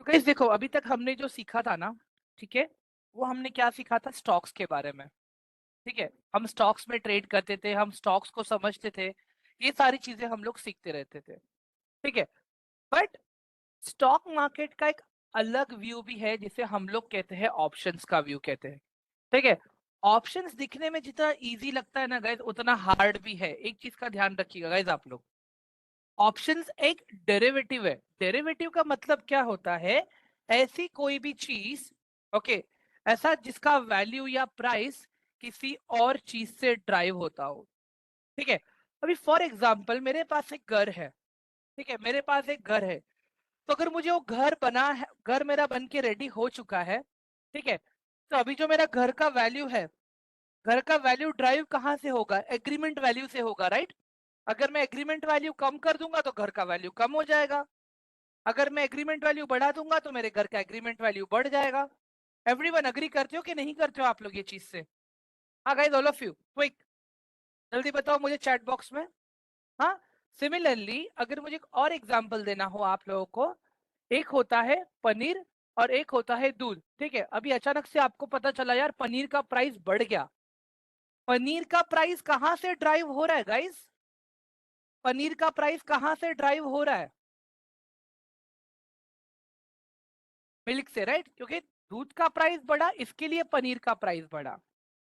तो गाइस देखो, अभी तक हमने जो सीखा था ना, ठीक है, वो हमने क्या सीखा था? स्टॉक्स के बारे में। ठीक है, हम स्टॉक्स में ट्रेड करते थे, हम स्टॉक्स को समझते थे, ये सारी चीजें हम लोग सीखते रहते थे। ठीक है, बट स्टॉक मार्केट का एक अलग व्यू भी है, जिसे हम लोग कहते हैं ऑप्शंस का व्यू कहते हैं। ठीक है, ऑप्शंस दिखने में जितना इजी लगता है ना गाइज, उतना हार्ड भी है। एक चीज का ध्यान रखिएगा गाइज आप लोग, ऑप्शंस एक डेरिवेटिव है। डेरिवेटिव का मतलब क्या होता है? ऐसी कोई भी चीज, ओके, ऐसा जिसका वैल्यू या प्राइस किसी और चीज से ड्राइव होता हो। ठीक है, अभी फॉर एग्जांपल मेरे पास एक घर है। ठीक है, मेरे पास एक घर है, तो अगर मुझे वो घर बना है, घर मेरा बन के रेडी हो चुका है, ठीक है, तो अभी जो मेरा घर का वैल्यू है, घर का वैल्यू ड्राइव कहाँ से होगा? एग्रीमेंट वैल्यू से होगा, राइट? अगर मैं एग्रीमेंट वैल्यू कम कर दूंगा तो घर का वैल्यू कम हो जाएगा। अगर मैं एग्रीमेंट वैल्यू बढ़ा दूंगा तो मेरे घर का एग्रीमेंट वैल्यू बढ़ जाएगा। एवरीवन अग्री करते हो कि नहीं करते हो आप लोग ये चीज से? हाँ guys, all of you quick, जल्दी बताओ मुझे चैट बॉक्स में। हाँ, सिमिलरली अगर मुझे एक और एग्जांपल देना हो आप लोगों को, एक होता है पनीर और एक होता है दूध। ठीक है, अभी अचानक से आपको पता चला यार पनीर का प्राइस बढ़ गया। पनीर का प्राइस कहां से ड्राइव हो रहा है गाइस? पनीर का प्राइस कहां से ड्राइव हो रहा है? मिल्क से, राइट? क्योंकि दूध का प्राइस बढ़ा, इसके लिए पनीर का प्राइस बढ़ा।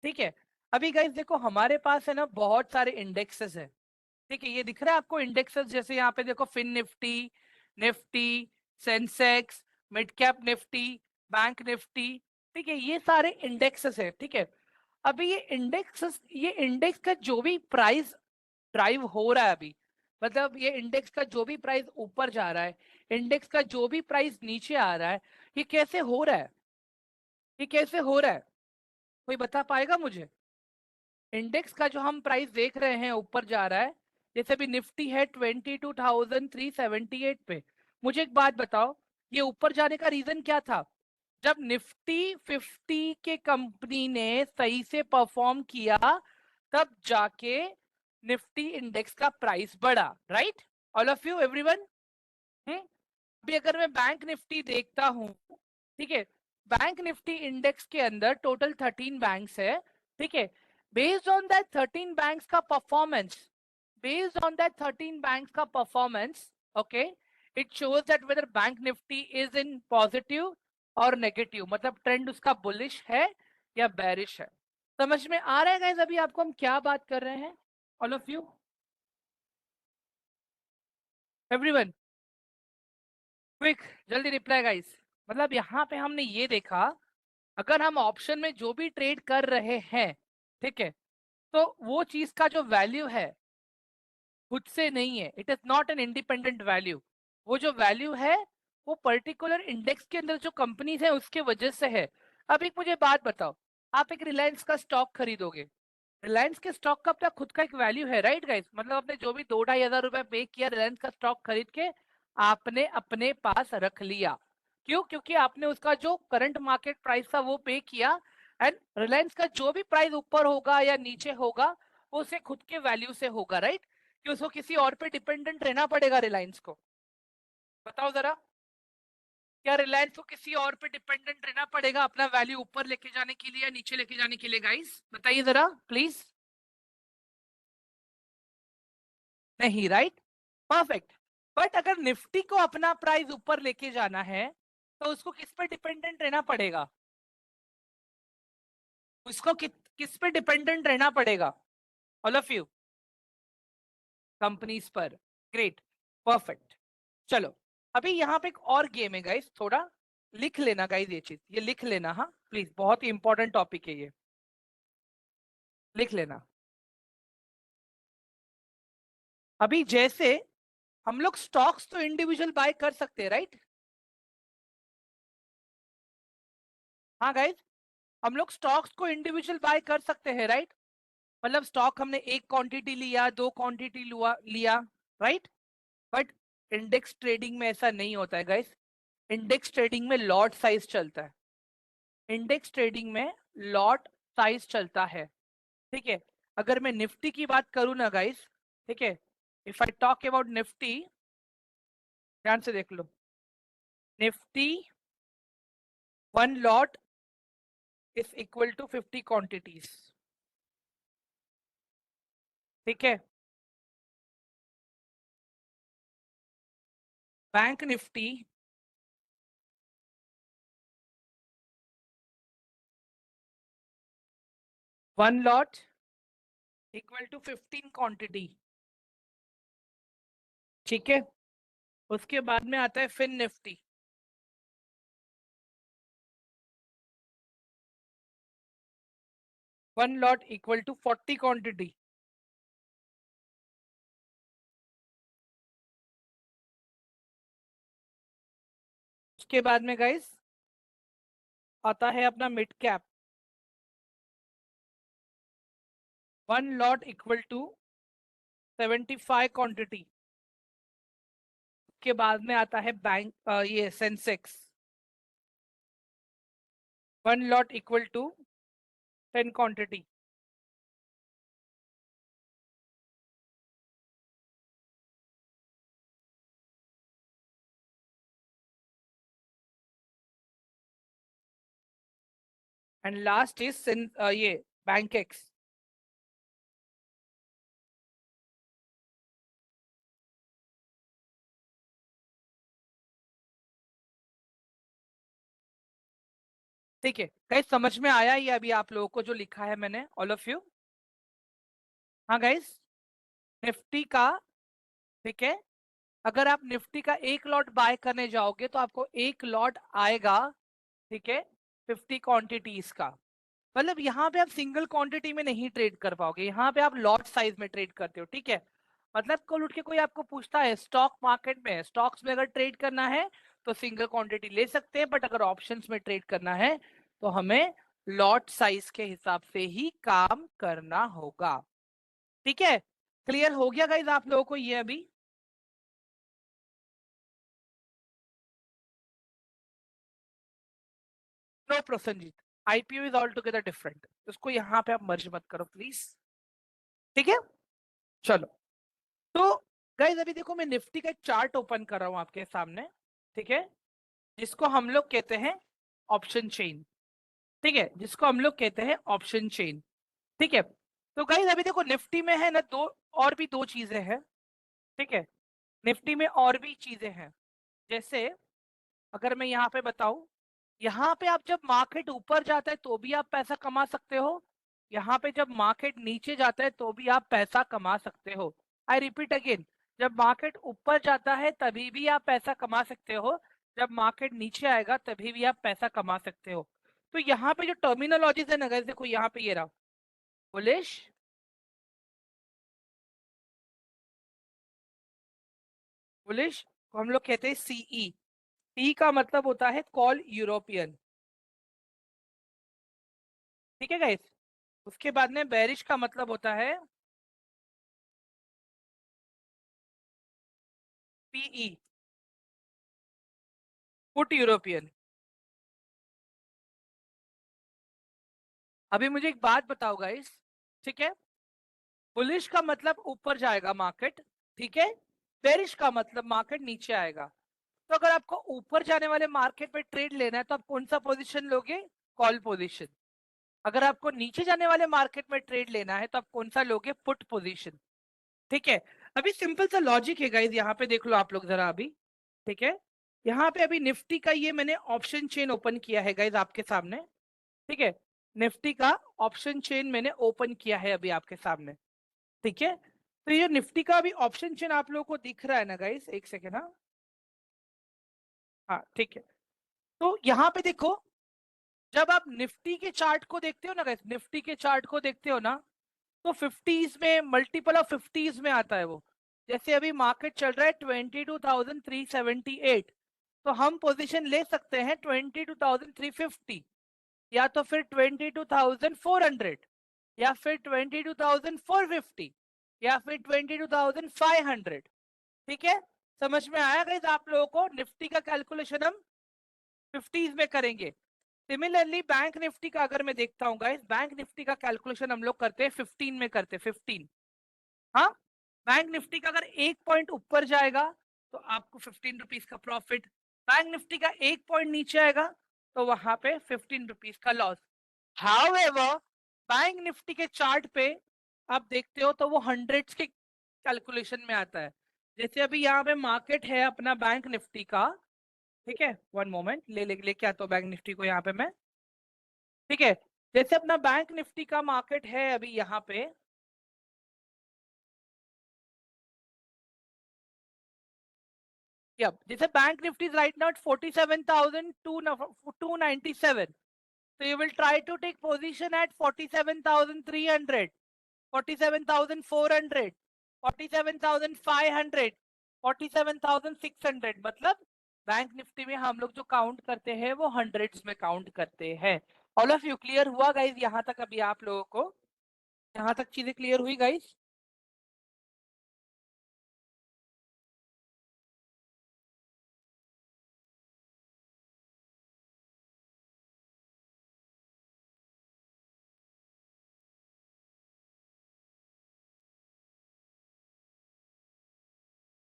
ठीक है, अभी गाइस देखो हमारे पास है ना बहुत सारे इंडेक्सेस है। ठीक है, ये दिख रहा है आपको इंडेक्सेस? जैसे यहाँ पे देखो, FinNifty, Nifty, Sensex, mid cap Nifty, bank Nifty. ठीक है, ये सारे इंडेक्सेस है। ठीक है, अभी ये इंडेक्स का जो भी प्राइस ड्राइव हो रहा है अभी, मतलब ये इंडेक्स का जो भी प्राइस ऊपर जा रहा है, इंडेक्स का जो भी प्राइस नीचे आ रहा है, ये कैसे हो रहा है? ये कैसे हो रहा है? कोई बता पाएगा मुझे? इंडेक्स का जो हम प्राइस देख रहे हैं ऊपर जा रहा है, जैसे भी निफ्टी है 22,378 पे। मुझे एक बात बताओ, ये ऊपर जाने का रीजन क्या था? जब निफ्टी 50 के कंपनी ने सही से परफॉर्म किया, तब जाके निफ्टी इंडेक्स का प्राइस बढ़ा, right? All of you, everyone. अभी अगर मैं बैंक निफ्टी देखता हूँ, ठीक है, बैंक निफ्टी इंडेक्स के अंदर टोटल 13 बैंक्स है। ठीक है, बेस्ड ऑन दैट 13 बैंक्स का performance, based on that 13 banks का performance, okay, it shows that whether bank nifty is in positive और negative, मतलब ट्रेंड उसका बुलिश है या बेरिश है। समझ में आ रहा है गाइस अभी आपको हम क्या बात कर रहे हैं? All of you, everyone, quick, जल्दी रिप्लाई गाइस। मतलब यहाँ पे हमने ये देखा, अगर हम ऑप्शन में जो भी ट्रेड कर रहे हैं, ठीक है, तो वो चीज का जो वैल्यू है खुद से नहीं है, it is not an independent value. वो जो वैल्यू है वो पर्टिकुलर इंडेक्स के अंदर जो कंपनीज है उसके वजह से है। अब एक मुझे बात बताओ, आप एक रिलायंस का स्टॉक खरीदोगे, रिलायंस के स्टॉक का अपना खुद का एक वैल्यू है, राइट गाइस? मतलब आपने जो भी 2-2.5 हजार रुपए पे किया रिलायंस का स्टॉक खरीद के, आपने अपने पास रख लिया। क्यों? क्योंकि आपने उसका जो करंट मार्केट प्राइस था वो पे किया, एंड रिलायंस का जो भी प्राइस ऊपर होगा या नीचे होगा, वो उसे खुद के वैल्यू से होगा, राइट? कि उसको किसी और पे डिपेंडेंट रहना पड़ेगा रिलायंस को? बताओ जरा, क्या रिलायंस को किसी और पे डिपेंडेंट रहना पड़ेगा अपना वैल्यू ऊपर लेके जाने के लिए या नीचे लेके जाने के लिए? गाइस बताइए जरा प्लीज। नहीं, राइट? परफेक्ट। बट अगर निफ्टी को अपना प्राइस ऊपर लेके जाना है, तो उसको किस पे डिपेंडेंट रहना पड़ेगा? उसको किस पे डिपेंडेंट रहना पड़ेगा? ऑल ऑफ यू, कंपनीज पर। Great, perfect. चलो, अभी यहाँ पे एक और गेम है गाइस, थोड़ा लिख लेना गाइस, ये चीज ये लिख लेना, हाँ प्लीज, बहुत ही इंपॉर्टेंट टॉपिक है ये, लिख लेना। अभी जैसे हम लोग स्टॉक्स तो इंडिविजुअल बाय कर सकते हैं, राइट? हाँ गाइस, हम लोग स्टॉक्स को इंडिविजुअल बाय कर सकते हैं, राइट? मतलब स्टॉक हमने एक क्वांटिटी लिया, दो क्वांटिटी लिया, राइट? बट इंडेक्स ट्रेडिंग में ऐसा नहीं होता है गाइस। इंडेक्स ट्रेडिंग में लॉट साइज चलता है। इंडेक्स ट्रेडिंग में लॉट साइज चलता है। ठीक है, अगर मैं निफ्टी की बात करूं ना गाइस, ठीक है, if I talk about Nifty, ध्यान से देख लो, Nifty 1 lot is equal to 50 quantities. ठीक है। Bank Nifty 1 lot equal to 15 quantity. ठीक है। उसके बाद में आता है Fin Nifty. One lot equal to 40 quantity. उसके बाद में गाइस आता है अपना mid cap. 1 lot equal to 75 quantity. के बाद में आता है बैंक ये Sensex. 1 lot equal to 10 quantity. And last is ये बैंक एक्स। ठीक है गाइस, समझ में आया ये अभी आप लोगों को जो लिखा है मैंने, ऑल ऑफ यू? हाँ गाइस, निफ्टी का, ठीक है, अगर आप निफ्टी का 1 लॉट बाय करने जाओगे तो आपको 1 लॉट आएगा, ठीक है, 50 क्वांटिटीज का। मतलब यहाँ पे आप सिंगल क्वांटिटी में नहीं ट्रेड कर पाओगे, यहाँ पे आप लॉट साइज में ट्रेड करते हो। ठीक है। मतलब कल उठ के कोई आपको पूछता है स्टॉक मार्केट में, स्टॉक्स में अगर ट्रेड करना है तो सिंगल क्वांटिटी ले सकते हैं, बट अगर ऑप्शंस में ट्रेड करना है तो हमें लॉट साइज के हिसाब से ही काम करना होगा। ठीक है। क्लियर हो गया गाइज आप लोगों को ये अभी? No Prosenjit, IPO is altogether different, उसको यहाँ पे आप मर्ज मत करो प्लीज। ठीक है। चलो, तो गाइज अभी देखो मैं निफ्टी का एक चार्ट ओपन कर रहा हूं आपके सामने। ठीक है। जिसको हम लोग कहते हैं ऑप्शन चेन। ठीक है, जिसको हम लोग कहते हैं ऑप्शन चेन। ठीक है। तो गाइज अभी देखो निफ्टी में है ना दो, और भी दो चीजें हैं। ठीक है। निफ्टी में और भी चीजें हैं। जैसे अगर मैं यहाँ पे बताऊं, यहाँ पे आप जब मार्केट ऊपर जाता है तो भी आप पैसा कमा सकते हो, यहाँ पे जब मार्केट नीचे जाता है तो भी आप पैसा कमा सकते हो। आई रिपीट अगेन, जब मार्केट ऊपर जाता है तभी भी आप पैसा कमा सकते हो, जब मार्केट नीचे आएगा तभी भी आप पैसा कमा सकते हो। तो यहाँ पे जो टर्मिनोलॉजीज है ना guys, देखो यहाँ पे ये रहा, बुलिश, बुलिश को हम लोग कहते हैं सीई। टी का मतलब होता है कॉल यूरोपियन। ठीक है गाइस। उसके बाद में बेरिश का मतलब होता है पीई, पुट यूरोपियन। अभी मुझे एक बात बताओ गाइस, ठीक है, बुलिश का मतलब ऊपर जाएगा मार्केट, ठीक है, बेरिश का मतलब मार्केट नीचे आएगा। तो अगर आपको ऊपर जाने वाले मार्केट में ट्रेड लेना है तो आप कौन सा पोजीशन लोगे? Call position. अगर आपको नीचे जाने वाले मार्केट में ट्रेड लेना है तो आप कौन सा लोगे? Put position. ठीक है। अभी सिंपल सा लॉजिक है गाइस, यहाँ पे देख लो आप लोग जरा अभी। ठीक है। यहाँ पे अभी निफ्टी का ये मैंने ऑप्शन चेन ओपन किया है गाइस आपके सामने। ठीक है। निफ्टी का ऑप्शन चेन मैंने ओपन किया है अभी आपके सामने। ठीक है। तो ये निफ्टी का अभी ऑप्शन चेन आप लोगों को दिख रहा है ना गाइस? एक सेकेंड, हाँ। हाँ ठीक है। तो यहाँ पे देखो, जब आप निफ्टी के चार्ट को देखते हो ना गाइस, निफ्टी के चार्ट को देखते हो ना, तो फिफ्टीज में, मल्टीपल ऑफ फिफ्टीज में आता है वो। जैसे अभी मार्केट चल रहा है 22,378, तो हम पोजीशन ले सकते हैं 22,350, या तो फिर 22,400, या फिर 22,450, या फिर 22,500। ठीक है। समझ में आया गाइस आप लोगों को? निफ्टी का कैलकुलेशन हम फिफ्टीज में करेंगे। सिमिलरली बैंक निफ्टी का अगर मैं देखता हूँ गाइस, बैंक निफ्टी का कैलकुलेशन हम लोग करते हैं 15 में, करते हैं 15। हाँ, बैंक निफ्टी का अगर 1 पॉइंट ऊपर जाएगा तो आपको 15 रुपीज का प्रॉफिट, बैंक निफ्टी का 1 पॉइंट नीचे आएगा तो वहां पे 15 रुपीज का लॉस। हाउएवर बैंक निफ्टी के चार्ट पे आप देखते हो तो वो हंड्रेड्स के कैलकुलेशन में आता है। जैसे अभी यहाँ पे मार्केट है अपना बैंक निफ्टी का, ठीक है, वन मोमेंट, लेके आता हूँ बैंक निफ्टी को यहाँ पे मैं, ठीक है। जैसे अपना बैंक निफ्टी का मार्केट है अभी यहाँ पे, यप, जैसे bank Nifty right now 47,297, so you will try to take position at 47,300, 47,400, 47,500, 47,600, मतलब बैंक निफ्टी में हम लोग जो काउंट करते हैं वो हंड्रेड्स में काउंट करते हैं। ऑल ऑफ यू क्लियर हुआ गाइज यहाँ तक? अभी आप लोगों को यहाँ तक चीजें क्लियर हुई गाइज?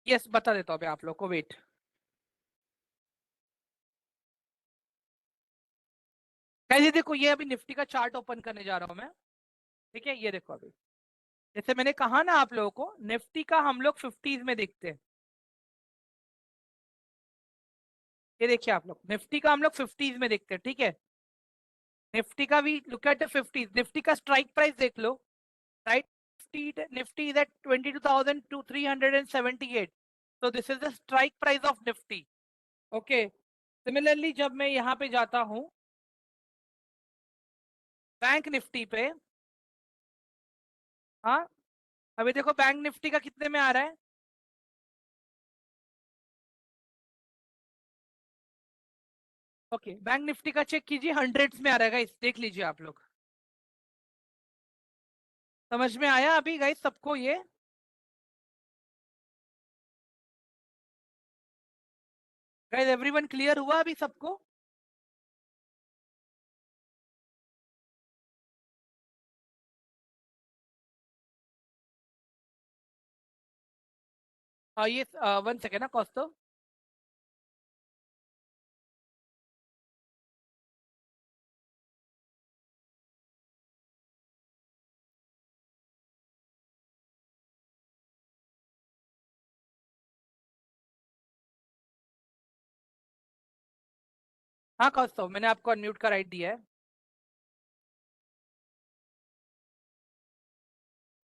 यस, बता देता हूँ अभी आप लोग को, वेट। गाइस ये देखो, ये अभी निफ्टी का चार्ट ओपन करने जा रहा हूँ मैं, ठीक है। ये देखो अभी, जैसे मैंने कहा ना आप लोगों को, निफ्टी का हम लोग 50s में देखते हैं। ये देखिए आप लोग, निफ्टी का हम लोग 50s में देखते हैं, ठीक है। निफ्टी का भी look at the 50s, Nifty का स्ट्राइक प्राइस देख लो, right. Nifty is at 22,378, so this is the strike price of nifty, okay। Similarly जब मैं यहाँ पे जाता हूँ बैंक निफ्टी पे, हाँ, अभी देखो बैंक निफ्टी का कितने में आ रहा है, ओके। बैंक निफ्टी का चेक कीजिए, हंड्रेड्स में आ रहा है गाइस, देख लीजिए आप लोग। समझ में आया अभी गाइस सबको ये? गाइस एवरीवन क्लियर हुआ अभी सबको? ये 1 सेकेंड ना कौस्तो। हाँ कौस्तो, मैंने आपको अनम्यूट का राइट दिया है।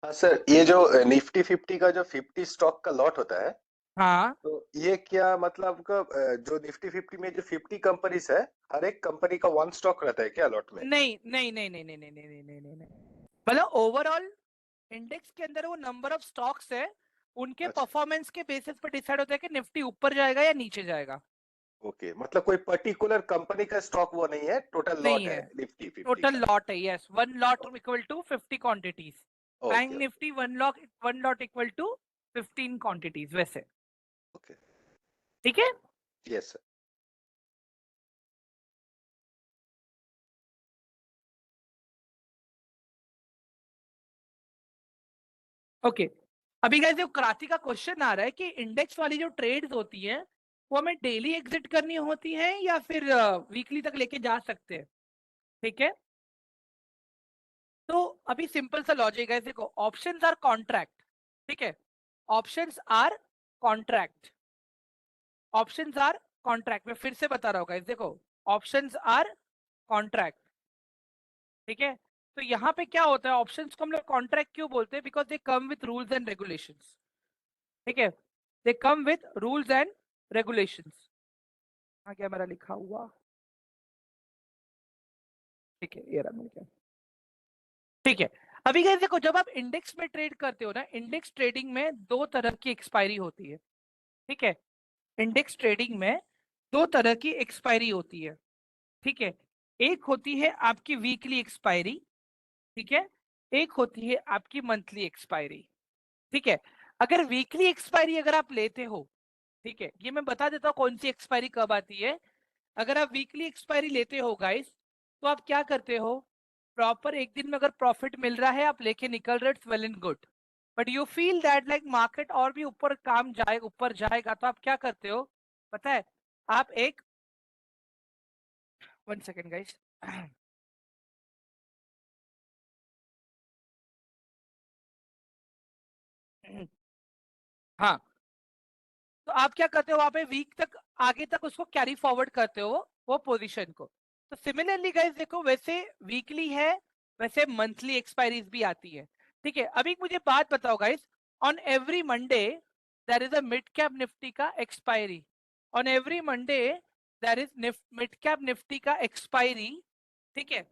हाँ सर, ये जो निफ्टी 50 का जो 50 स्टॉक का लॉट होता है, हाँ, तो ये क्या मतलब जो निफ्टी 50 में जो 50 कंपनीज है, हर एक कंपनी का वन स्टॉक रहता है क्या लॉट में? नहीं नहीं नहीं नहीं नहीं नहीं नहीं नहीं नहीं नहीं नहीं, मतलब ओवरऑल इंडेक्स के अंदर वो नंबर ऑफ स्टॉक्स है, उनके अच्छा, परफॉर्मेंस के बेसिस पर डिसाइड होता है कि निफ्टी ऊपर जाएगा या नीचे जाएगा। ओके, मतलब कोई पर्टिकुलर कंपनी का स्टॉक वो नहीं है, टोटल नहीं लॉट है, है निफ्टी 50 टोटल का। लॉट है, yes, one lot equal to 50 quantities. Bank okay Nifty one lot equal to 15 quantities वैसे, ओके, ठीक है। Yes sir. ओके, अभी गाइस जो क्रांति का क्वेश्चन आ रहा है कि इंडेक्स वाली जो ट्रेड्स होती हैं वो हमें डेली एग्जिट करनी होती है या फिर वीकली तक लेके जा सकते हैं, ठीक है। तो अभी सिंपल सा लॉजिक है, देखो ऑप्शंस आर कॉन्ट्रैक्ट, ठीक है। Options are contract, options are contract, मैं फिर से बता रहा हूँ गाइस, देखो ऑप्शंस आर कॉन्ट्रैक्ट, ठीक है। तो यहाँ पे क्या होता है, ऑप्शंस को हम लोग कॉन्ट्रैक्ट क्यों बोलते हैं? Because they come with rules and regulations, ठीक है। They come with rules and regulations. हाँ, क्या मेरा लिखा हुआ, ठीक है, ये रहा मिल गया, ठीक है। अभी गाइस देखो, जब आप इंडेक्स में ट्रेड करते हो ना, इंडेक्स ट्रेडिंग में दो तरह की एक्सपायरी होती है, ठीक है। इंडेक्स ट्रेडिंग में दो तरह की एक्सपायरी होती है, ठीक है। एक होती है आपकी वीकली एक्सपायरी, ठीक है। एक होती है आपकी मंथली एक्सपायरी, ठीक है। अगर वीकली एक्सपायरी अगर आप लेते हो, ठीक है, ये मैं बता देता हूँ कौन सी एक्सपायरी कब आती है। अगर आप वीकली एक्सपायरी लेते हो गाइस, तो आप क्या करते हो, प्रॉपर एक दिन में अगर प्रॉफिट मिल रहा है आप लेके निकल रहे, it's well and good. But you feel that like market और भी ऊपर काम जाए ऊपर जाएगा, तो आप क्या करते हो पता है, आप एक 1 सेकेंड गाइस, हाँ, तो आप क्या करते हो वहां पे वीक तक आगे तक उसको कैरी फॉरवर्ड करते हो वो पोजीशन को। तो सिमिलरली गाइस देखो, वैसे वीकली है, वैसे मंथली एक्सपायरीज भी आती है। ठीक है, अभी मुझे बात बताओ guys, on every Monday there is a mid cap Nifty का expiry, on every Monday there is mid cap Nifty का एक्सपायरी। ठीक है,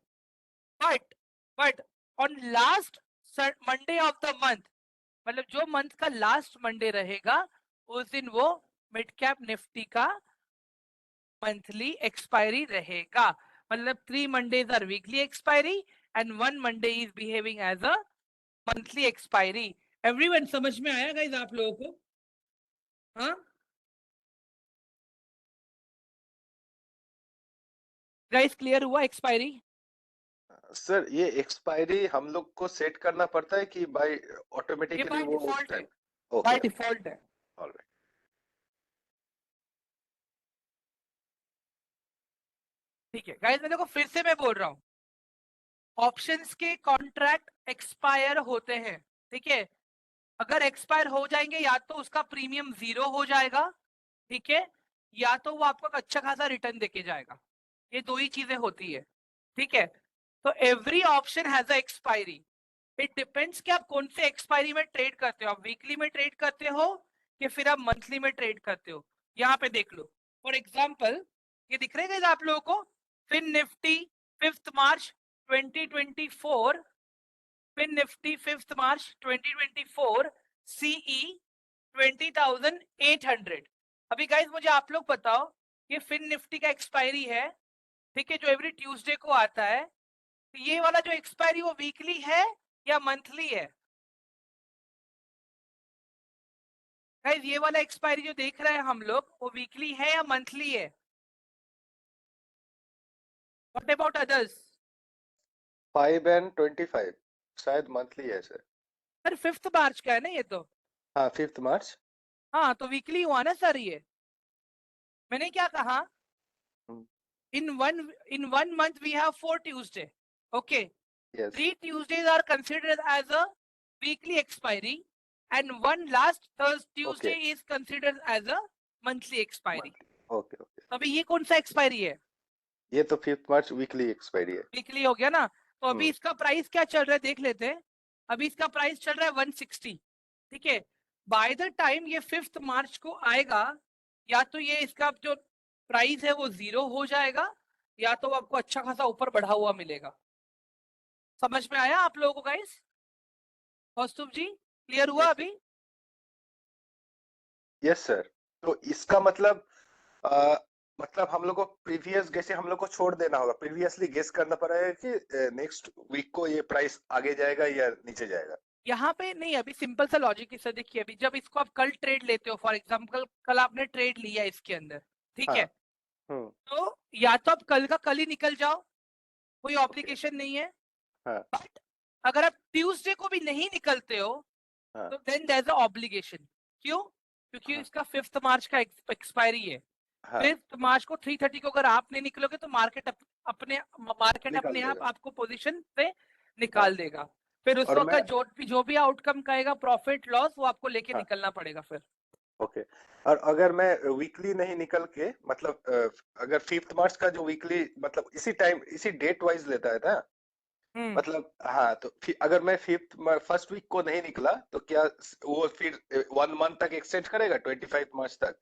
but but on last Monday of the month, मतलब जो मंथ का लास्ट मंडे रहेगा उस दिन वो मिड कैप निफ्टी का मंथली एक्सपायरी रहेगा। मतलब 3 Mondays are weekly expiry and 1 Monday is behaving as a monthly expiry. Everyone समझ में आया गाइस आप लोगों को? हाँ गाइस, क्लियर हुआ एक्सपायरी? सर ये एक्सपायरी हम लोग को सेट करना पड़ता है कि बाय ये ऑटोमेटिकली बाय वो उस डिफॉल्ट है, टाइम? बाय ओके, डिफॉल्ट है। ऑलराइट। ठीक है गाइस, मैं देखो फिर से मैं बोल रहा हूँ, ऑप्शंस के कॉन्ट्रैक्ट एक्सपायर होते हैं। ठीक है, अगर एक्सपायर हो जाएंगे या तो उसका प्रीमियम 0 हो जाएगा, ठीक है, या तो वो आपको अच्छा खासा रिटर्न देके जाएगा। ये दो ही चीजें होती है। ठीक है, तो every option has a expiry. It depends कि आप कौन से एक्सपायरी में ट्रेड करते हो, आप वीकली में ट्रेड करते हो कि फिर आप मंथली में ट्रेड करते हो। यहाँ पे देख लो, फॉर एग्जाम्पल ये दिख रहे हैं आप लोगों को, फिन निफ्टी 5 मार्च 2024, फिन निफ्टी 5 मार्च 2024, सीई 20,800। अभी गाइस मुझे आप लोग बताओ, ये फिन निफ्टी का एक्सपायरी है, ठीक है, जो एवरी ट्यूसडे को आता है, तो ये वाला जो एक्सपायरी वो वीकली है या मंथली है? गाइस ये वाला एक्सपायरी जो देख रहे हैं हम लोग, वो वीकली है या मंथली है? What about others? 5 and 25 शायद मंथली है सर। सर 5 मार्च का है ना ये तो? हाँ, 5 मार्च। हाँ तो वीकली हुआ ना सर ये। मैंने क्या कहा, in one month we have 4 Tuesday, okay, yes. 3 Tuesdays are considered as a weekly expiry and one last okay, Tuesday is considered as a monthly expiry। Monthly. Okay okay. तो अभी ये कौन सा एक्सपायरी है? ये तो 5 मार्च वीकली एक्सपायरी है। Weekly हो गया ना। तो अभी हम्म। इसका प्राइस क्या चल रहा है देख लेते हैं। अभी इसका प्राइस चल रहा है 160। ठीक है, बाय द टाइम ये 5 मार्च को आएगा, या तो ये इसका जो प्राइस है वो 0 हो जाएगा, या तो आपको अच्छा खासा ऊपर बढ़ा हुआ मिलेगा। समझ में आया आप लोगों को गाइस? कौस्तुभ जी, क्लियर हुआ यस सर। अभी? Yes sir. तो इसका मतलब आ, मतलब हम लोग को प्रीवियस जैसे हम लोग को छोड़ देना होगा, प्रीवियसली गेस करना पड़ेगा कि नेक्स्ट वीक को ये प्राइस आगे जाएगा या नीचे जाएगा। यहाँ पे नहीं, अभी सिंपल सा लॉजिक है। देखिए, अभी जब इसको आप कल ट्रेड लेते हो, फॉर एग्जाम्पल कल आपने ट्रेड लिया इसके अंदर, ठीक हाँ। है, हम्म। तो या तो आप कल का कल ही निकल जाओ, कोई ओके। ऑब्लिगेशन नहीं है। हाँ। बट अगर आप ट्यूसडे को भी नहीं निकलते हो हाँ। तो then there is a obligation. क्यों? क्योंकि हाँ। इसका 5 मार्च का एक्सपायरी है। हाँ। 5 मार्च को 3:30 को अगर आप नहीं निकलोगे तो मार्केट निकाल अपने आप देगा। आपको पोजीशन से हाँ। निकाल देगा। फिर उस और मैं। वक्त जो भी आउटकम कहेगा, प्रॉफिट लॉस, वो आपको लेके हाँ। निकलना पड़ेगा फिर। ओके। और अगर मैं वीकली नहीं निकल के मतलब अगर 5 मार्च का जो वीकली मतलब इसी टाइम इसी डेट वाइज लेता है ना, हम्म मतलब हाँ, तो फिर अगर मैं फर्स्ट वीक को नहीं निकला तो क्या वो फिर 1 मंथ तक एक्सटेंड करेगा 25 मार्च तक?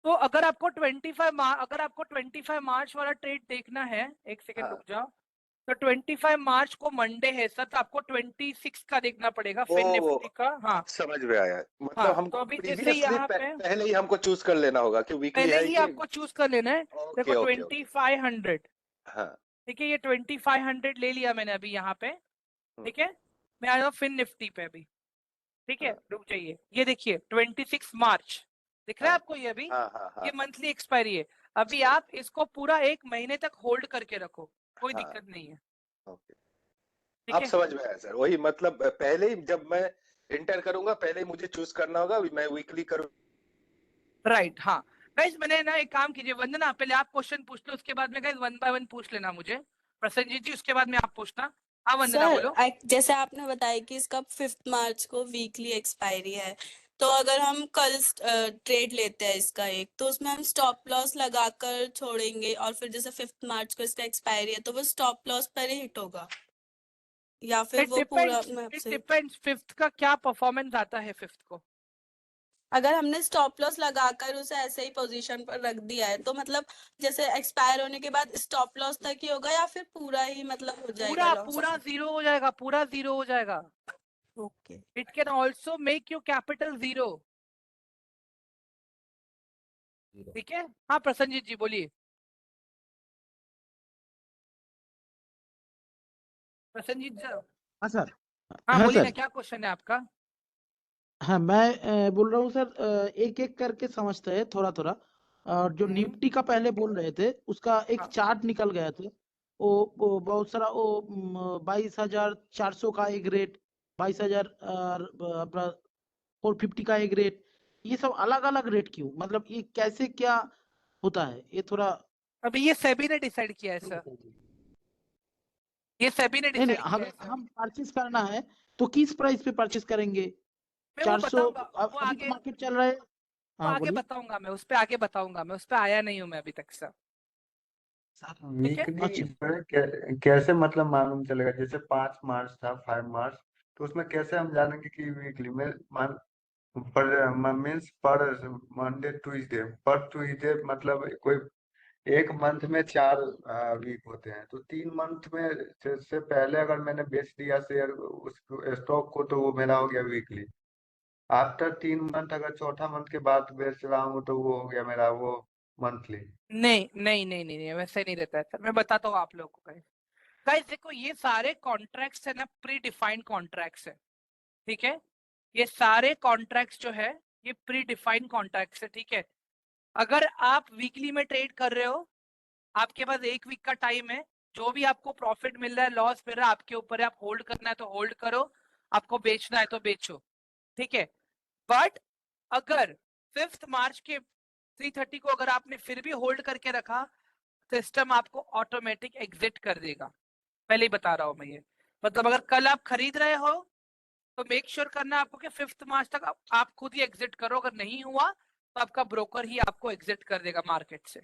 तो अगर आपको 25 मार्च वाला ट्रेड देखना है, एक सेकेंड रुक हाँ। जाओ। तो 25 मार्च को मंडे है सर, तो आपको 26 का देखना पड़ेगा फिन ओ, निफ्टी का। हाँ अब समझ में आया, मतलब हाँ, तो हमको अभी जैसे प्रीवियसली यहाँ पे पहले ही हमको चूज कर लेना होगा कि वीकली पहले है ही कि। आपको चूज कर लेना है। देखो ओके ओके ओके। 2500, हाँ। ठीक है, ये 2500 ले लिया मैंने अभी यहाँ पे। हम्म। ठीक है, मैं आ जाऊँ फिन निफ्टी पे अभी। ठीक है, हाँ। रुक जाइए, ये देखिए 26 मार्च दिख रहा है हाँ। आपको ये अभी? हाँ। हाँ। ये हाँ। मंथली एक्सपायरी है। अभी एक्सपायरी। आप इसको पूरा 1 महीने तक होल्ड करके रखो, कोई हाँ। दिक्कत नहीं है। ओके। ठीक आप है, समझ में आया सर, वही मतलब पहले ही जब मैं इंटर करूंगा पहले ही मुझे चूज करना होगा, मैं वीकली करूँ। राइट, हाँ। गाइस मैंने ना एक काम कीजिए, वंदना पहले आप क्वेश्चन पूछ लो, उसके बाद में गाइस 1 बाय 1 पूछ लेना मुझे। प्रसन्नजीत जी उसके बाद में आप पूछना। हाँ वंदना सर बोलो। जैसे आपने बताया कि इसका 5 मार्च को वीकली एक्सपायरी है, तो अगर हम कल ट्रेड लेते हैं इसका एक, तो उसमें हम स्टॉप लॉस लगाकर छोड़ेंगे और फिर जैसे 5 मार्च को इसका एक्सपायरी है तो वो स्टॉप लॉस पर ही हिट होगा, या फिर इट वो पूरा डिपेंड्स, मैं इट आपसे, डिपेंड्स फिफ्थ का क्या परफॉर्मेंस आता है फिफ्थ को। अगर हमने स्टॉप लॉस लगाकर उसे ऐसे ही पोजीशन पर रख दिया है तो मतलब जैसे एक्सपायर होने के बाद स्टॉप लॉस तक ही होगा या फिर पूरा ही मतलब हो जाएगा पूरा लॉस? पूरा जीरो हो जाएगा, पूरा जीरो हो जाएगा। Okay. It can also make your capital zero. ठीक है। हाँ प्रसन्नजीत जी बोलिए। प्रसन्नजीत सर। हाँ सर। हाँ हाँ बोलिए ना, सर। क्या क्वेश्चन है आपका। हाँ मैं बोल रहा हूँ सर, एक एक करके समझते हैं थोड़ा थोड़ा। और जो निफ्टी का पहले बोल रहे थे उसका एक हाँ। चार्ट निकल गया था। वो बहुत सारा वो 22,400 का एक रेट, 22,000 अपना 450 का एक रेट। ये सब अलग अलग रेट क्यों, मतलब ये कैसे क्या होता है ये थोड़ा। अभी ये सेबी ने डिसाइड किया है सर, ये सेबी ने नहीं नहीं, डिसाइड किया है अगर सर। हम परचेस करना है तो किस प्राइस पे परचेस करेंगे? मैं वो 400। बताऊंगा, वो अभी तो आगे, मार्केट चल रहा है। वो हाँ आगे बोलिए। बताऊंगा, मैं उस पे आगे बताऊंगा, मैं उस पे आया नहीं हूँ मैं अभी तक सर। ठीक है। वीकली अच्छा। जो है कैसे मतलब मालूम चलेगा? जैसे 5 मार्च था, 5 मार्च, तो उसमें कैसे हम जानेंगे कि वीकली में मान पर मीन्स पर मंडे ट्यूसडे, पर ट्यूसडे मतलब कोई एक मंथ में 4 वीक होते हैं, तो 3 मंथ में से पहले अगर मैंने बेच दिया शेयर उस स्टॉक को तो वो मेरा हो गया वीकली। आफ्टर 3 मंथ अगर चौथा मंथ के बाद बेच रहा हूँ तो वो हो गया मेरा वो मंथली। नहीं नहीं नहीं नहीं, नहीं वैसे नहीं रहता है सर, मैं बताता हूँ आप लोगों को। गाइस गाइस देखो, ये सारे कॉन्ट्रैक्ट्स है ना, प्री डिफाइंड कॉन्ट्रैक्ट्स है। ठीक है। ये सारे कॉन्ट्रैक्ट्स जो है, ये प्री डिफाइंड कॉन्ट्रैक्ट्स है। ठीक है। अगर आप वीकली में ट्रेड कर रहे हो, आपके पास 1 वीक का टाइम है, जो भी आपको प्रॉफिट मिल रहा है लॉस मिल रहा है आपके ऊपर है, आप होल्ड करना है तो होल्ड करो, आपको बेचना है तो बेचो। ठीक है। बट अगर 5 मार्च के 3:30 को अगर आपने फिर भी होल्ड करके रखा, सिस्टम आपको ऑटोमेटिक एग्जिट कर देगा। पहले ही बता रहा हूं मैं ये। मतलब अगर कल आप खरीद रहे हो तो मेक श्योर करना आपको कि 5 मार्च तक आप खुद ही एग्जिट करो, अगर नहीं हुआ तो आपका ब्रोकर ही आपको एग्जिट कर देगा मार्केट से।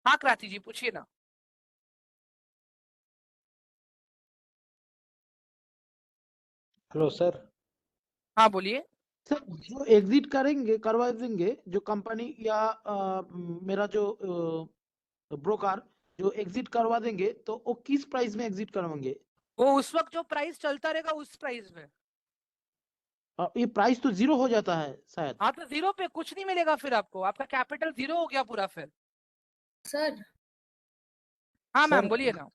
हाँ क्रांति जी पूछिए ना। Hello sir. हाँ बोलिए। सर जो एग्जिट करेंगे करवा देंगे, जो कंपनी या मेरा जो ब्रोकर जो एग्जिट करवा देंगे तो वो किस प्राइस में एग्जिट करवाएंगे? वो उस वक्त जो प्राइस चलता रहेगा उस प्राइस में। ये प्राइस तो जीरो हो जाता है शायद। हाँ तो जीरो पे कुछ नहीं मिलेगा फिर आपको, आपका कैपिटल जीरो हो गया पूरा फिर। सर हाँ मैम सर बोलिए ना।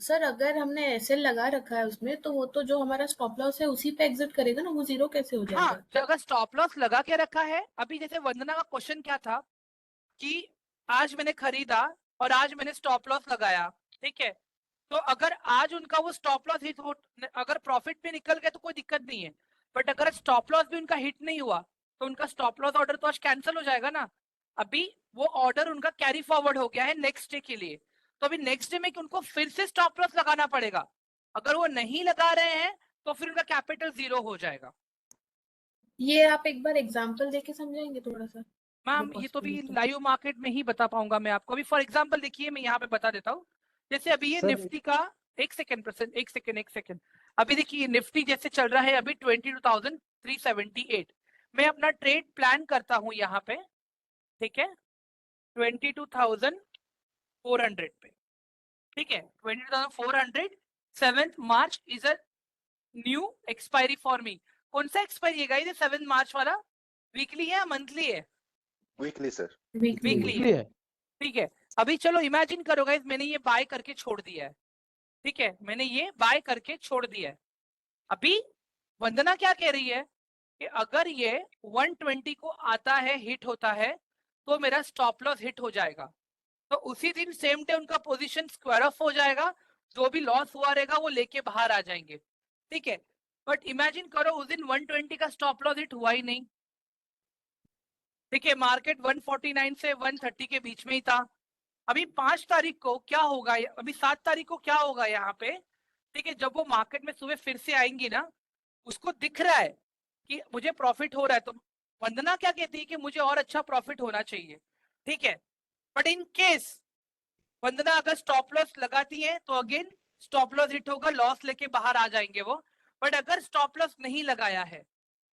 सर अगर हमने एसएल लगा रखा है उसमें, तो वो तो जो हमारा स्टॉप लॉस है उसी पे एग्जिट करेगा ना, वो जीरो कैसे हो हाँ जाएगा? तो अगर स्टॉप लॉस लगा के रखा है, अभी जैसे वंदना का क्वेश्चन क्या था कि आज मैंने खरीदा और आज मैंने स्टॉप लॉस लगाया। ठीक है। तो अगर आज उनका वो स्टॉप लॉस हिट हो, अगर प्रॉफिट में निकल गया तो कोई दिक्कत नहीं है। बट अगर स्टॉप लॉस भी उनका हिट नहीं हुआ तो उनका स्टॉप लॉस ऑर्डर तो आज कैंसिल हो जाएगा ना। अभी वो ऑर्डर उनका कैरी फॉरवर्ड हो गया है नेक्स्ट डे के लिए, तो अभी नेक्स्ट डे में उनको फिर से स्टॉप लॉस लगाना पड़ेगा। अगर वो नहीं लगा रहे हैं तो फिर उनका कैपिटल जीरो हो जाएगा। ये आप एक बार एग्जांपल देके समझाएंगे थोड़ा सा, अगर मैम ये तो पॉसिबल भी हो तो। लाइव मार्केट में ही बता पाऊंगा मैं आपको। अभी फॉर एग्जांपल देखिए, मैं यहाँ पे बता देता हूँ। जैसे अभी ये सर निफ्टी का, एक सेकेंड परसेंट, एक सेकेंड। अभी देखिए निफ्टी जैसे चल रहा है अभी 22,378। मैं अपना ट्रेड प्लान करता हूँ यहाँ पे। ठीक है। 22,400 पे। ठीक है। 22,400। 7 March is a new expiry for me. कौन सा एक्सपायरी है गाइस, ये 7 मार्च वाला? वीकली है या मंथली है? Weekly sir. वीकली वीकली है। वीकली है। ठीक है। अभी चलो इमेजिन करो गाइस, मैंने ये बाय करके छोड़ दिया है। ठीक है, मैंने ये बाय करके छोड़ दिया है। अभी वंदना क्या कह रही है कि अगर ये 120 को आता है, हिट होता है, तो मेरा स्टॉप लॉस हिट हो जाएगा। तो उसी दिन सेम डे उनका पोजीशन स्क्वायर ऑफ हो जाएगा, जो भी लॉस हुआ रहेगा वो लेके बाहर आ जाएंगे। ठीक है। बट इमेजिन करो उस दिन 120 का स्टॉप लॉस हिट हुआ ही नहीं। ठीक है, मार्केट 149 से 130 के बीच में ही था। अभी 5 तारीख को क्या होगा, अभी 7 तारीख को क्या होगा यहाँ पे, ठीक है, जब वो मार्केट में सुबह फिर से आएंगी ना, उसको दिख रहा है कि मुझे प्रॉफिट हो रहा है, तो वंदना क्या कहती है कि मुझे और अच्छा प्रॉफिट होना चाहिए, ठीक है। बट इन केस वंदना अगर स्टॉप लॉस लगाती है तो अगेन स्टॉप लॉस हिट होगा, लॉस लेके बाहर आ जाएंगे वो। बट अगर स्टॉप लॉस नहीं लगाया है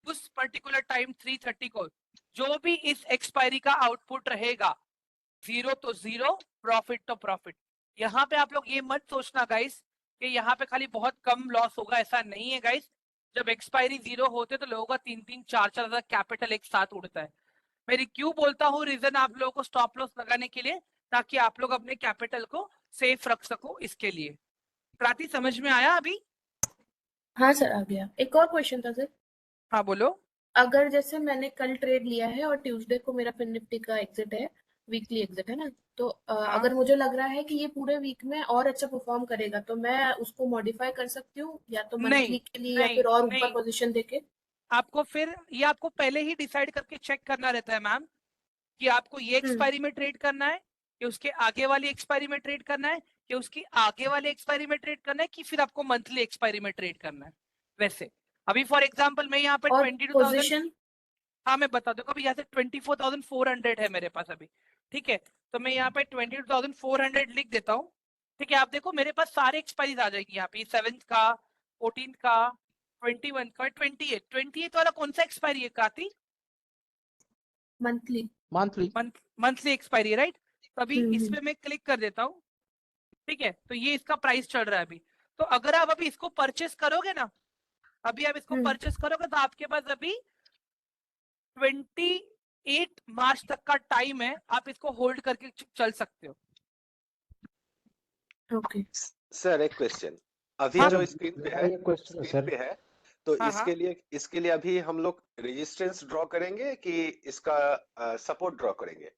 उस पर्टिकुलर टाइम 3:30 को, जो भी इस एक्सपायरी का आउटपुट रहेगा, जीरो तो जीरो, प्रॉफिट तो प्रॉफिट। यहाँ पे आप लोग ये मत सोचना गाइस कि यहाँ पे खाली बहुत कम लॉस होगा, ऐसा नहीं है गाइस। जब एक्सपायरी जीरो होते तो लोगों का 3-3, 4-4 हजार कैपिटल एक साथ उड़ता है। मैं क्यों बोलता हूँ, रीजन आप लोगों को स्टॉप लॉस लगाने के लिए, ताकि आप लोग अपने कैपिटल को सेफ रख सको, इसके लिए। क्रांति समझ में आया अभी? हाँ सर, आ गया। एक और क्वेश्चन था सर। हाँ बोलो। अगर जैसे मैंने कल ट्रेड लिया है और ट्यूसडे को मेरा फिन निफ्टी का एग्जिट है, वीकली एग्जिट है ना, तो हाँ अगर मुझे लग रहा है कि ये पूरे वीक में और अच्छा परफॉर्म करेगा, तो मैं उसको मॉडिफाई कर सकती हूँ, या तो नहीं मंथली के लिए या नहीं फिर और ऊपर नहीं, पोजीशन देके। आपको फिर ये आपको पहले ही डिसाइड करके चेक करना रहता है मैम, कि आपको ये एक्सपायरी में ट्रेड करना है, कि उसके आगे वाली एक्सपायरी में ट्रेड करना है, कि उसकी आगे वाले एक्सपायरी में ट्रेड करना है, कि फिर आपको मंथली एक्सपायरी में ट्रेड करना है। वैसे अभी फॉर एग्जांपल मैं यहाँ पे और 22,000, पोजीशन हाँ मैं बता दूंगा, अभी यहाँ से 24,400 है मेरे पास अभी, ठीक है। तो मैं यहाँ पे 22,400 लिख देता हूँ, ठीक है। आप देखो मेरे पास सारे एक्सपायरीज आ जाएंगी यहाँ पे, 7th का, 14th का, 21 का, 28 वाला कौन सा एक्सपायरी है काती? Monthly monthly monthly expiry, right. तो अभी इस हम्म पे मैं क्लिक कर देता हूँ, ठीक है। तो ये इसका प्राइस चल रहा है अभी। तो अगर आप अभी इसको परचेस करोगे ना, अभी आप इसको परचेस करोगे, तो आपके पास अभी 28 मार्च तक का टाइम है, आप इसको होल्ड करके चल सकते हो। ओके। सर एक क्वेश्चन, अभी हाँ, जो स्क्रीन पे है, मेरा ये क्वेश्चन है स्क्रीन सर। पे है, तो हाँ हाँ, इसके लिए अभी हम लोग रेजिस्टेंस ड्रॉ करेंगे कि इसका सपोर्ट ड्रॉ करेंगे?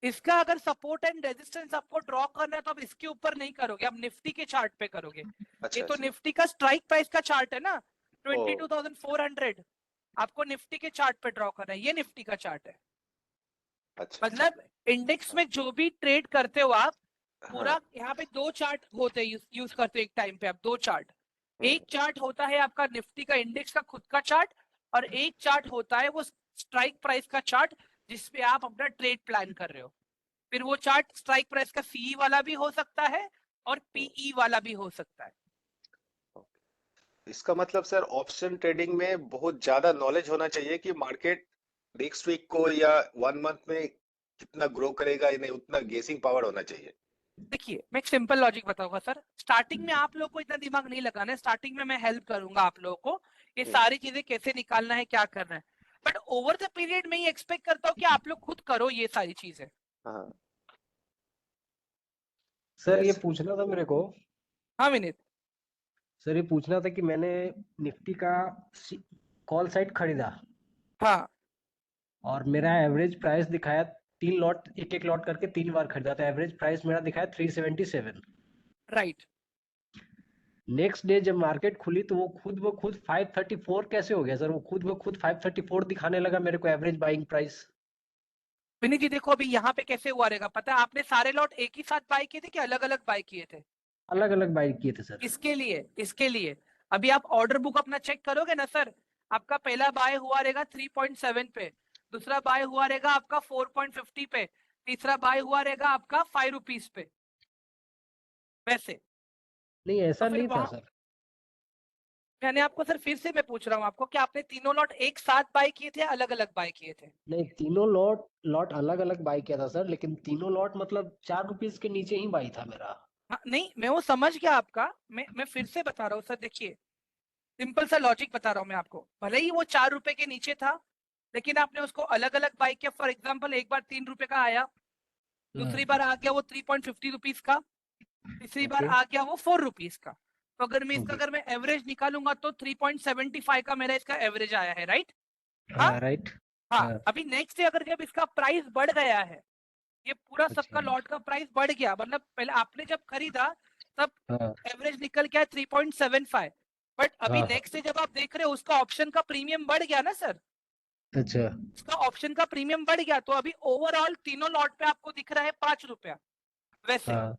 इसका अगर सपोर्ट एंड रेजिस्टेंस आपको ड्रॉ करना है तो आप इसके ऊपर नहीं करोगे, आप निफ्टी के चार्ट पे करोगे। ये अच्छा तो अच्छा। निफ्टी का स्ट्राइक प्राइस का चार्ट है ना, ओ 22,400, आपको निफ्टी के चार्ट पे ड्रॉ करना है, ये निफ्टी का चार्ट है। अच्छा। मतलब इंडेक्स में जो भी ट्रेड करते हो आप, पूरा हाँ। यहाँ पे 2 चार्ट होते हैं, यूज करते हो एक टाइम पे आप 2 चार्ट। एक चार्ट होता है आपका निफ्टी का इंडेक्स का खुद का चार्ट, और एक चार्ट होता है वो स्ट्राइक प्राइस का चार्ट, जिसपे आप अपना ट्रेड प्लान कर रहे हो। फिर वो चार्ट स्ट्राइक प्राइस का सीई वाला भी हो सकता है और पीई वाला भी हो सकता है। इसका मतलब सर ऑप्शन ट्रेडिंग में बहुत ज्यादा नॉलेज होना चाहिए कि मार्केट नेक्स्ट वीक को या 1 मंथ में कितना ग्रो करेगा या नहीं, उतना गेसिंग पावर होना चाहिए। देखिए मैं एक सिंपल लॉजिक बताऊंगा सर, स्टार्टिंग में आप लोगों को इतना दिमाग नहीं लगाना है, स्टार्टिंग में मैं हेल्प करूंगा आप लोगों को, ये सारी चीजें कैसे निकालना है, क्या करना है। बट ओवर द पीरियड में ये एक्सपेक्ट करता हूँ कि आप लोग खुद करो ये सारी चीजें। हाँ सर ये यस पूछना था मेरे को। हाँ विनीत। सर ये पूछना था कि मैंने निफ्टी का कॉल साइट खरीदा हाँ और मेरा एवरेज प्राइस दिखाया 3 लॉट, एक लॉट करके 3 बार खरीदा, तो एवरेज प्राइस मेरा दिखाया 377। राइट। नेक्स्ट डे जब मार्केट खुली तो वो खुद ब खुद 534 कैसे हो गया सर? वो खुद ब खुद 534 दिखाने लगा मेरे को एवरेज बाइंग प्राइस। विनीत जी देखो अभी यहाँ पे कैसे हुआ रहेगा पता है, आपने सारे लॉट एक ही साथ बाय किए थे कि अलग अलग बाय किए थे? अलग अलग बाई किए थे सर। इसके लिए अभी आप ऑर्डर बुक अपना चेक करोगे ना सर, आपका पहला बाय हुआ रहेगा 3.7 पे, दूसरा बाय हुआ रहेगा आपका 4.50 पे, तीसरा बाय हुआ रहेगा आपका 5 रुपीज पे। वैसे नहीं तो ऐसा फिर नहीं था वहां सर। मैंने आपको सर फिर से मैं पूछ रहा हूँ आपको कि आपने तीनों लॉट एक साथ बाय किए थे, अलग अलग बाय किए थे? नहीं, तीनों लॉट अलग अलग बाई किया था सर, लेकिन तीनों लॉट मतलब 4 रुपीज के नीचे ही बाई था मेरा। हाँ नहीं मैं वो समझ गया आपका, मैं फिर से बता रहा हूँ सर, देखिए सिंपल सा लॉजिक बता रहा हूँ मैं आपको, भले ही वो 4 रुपए के नीचे था, लेकिन आपने उसको अलग अलग बाय किया। फॉर एग्जाम्पल एक बार 3 रुपए का आया, दूसरी बार आ गया वो 3.50 रुपीज का, तीसरी बार ओके आ गया वो 4 रुपीज का। तो अगर मैं इसका ओके। अगर मैं एवरेज निकालूंगा तो 3.75 का मेरा इसका एवरेज आया है, राइट? हाँ हाँ राइट। हाँ। हाँ अभी नेक्स्ट डे अगर जब इसका प्राइस बढ़ गया है, ये पूरा सबका अच्छा। लॉट का प्राइस बढ़ गया, मतलब पहले आपने जब खरीदा तब हाँ एवरेज निकल गया 3.75, बट अभी हाँ हाँ नेक्स्ट डे जब आप देख रहे हो उसका ऑप्शन का प्रीमियम बढ़ गया ना सर, अच्छा उसका ऑप्शन का प्रीमियम बढ़ गया, तो अभी ओवरऑल तीनों लॉट पे आपको दिख रहा है 5 रुपया वैसे। हाँ,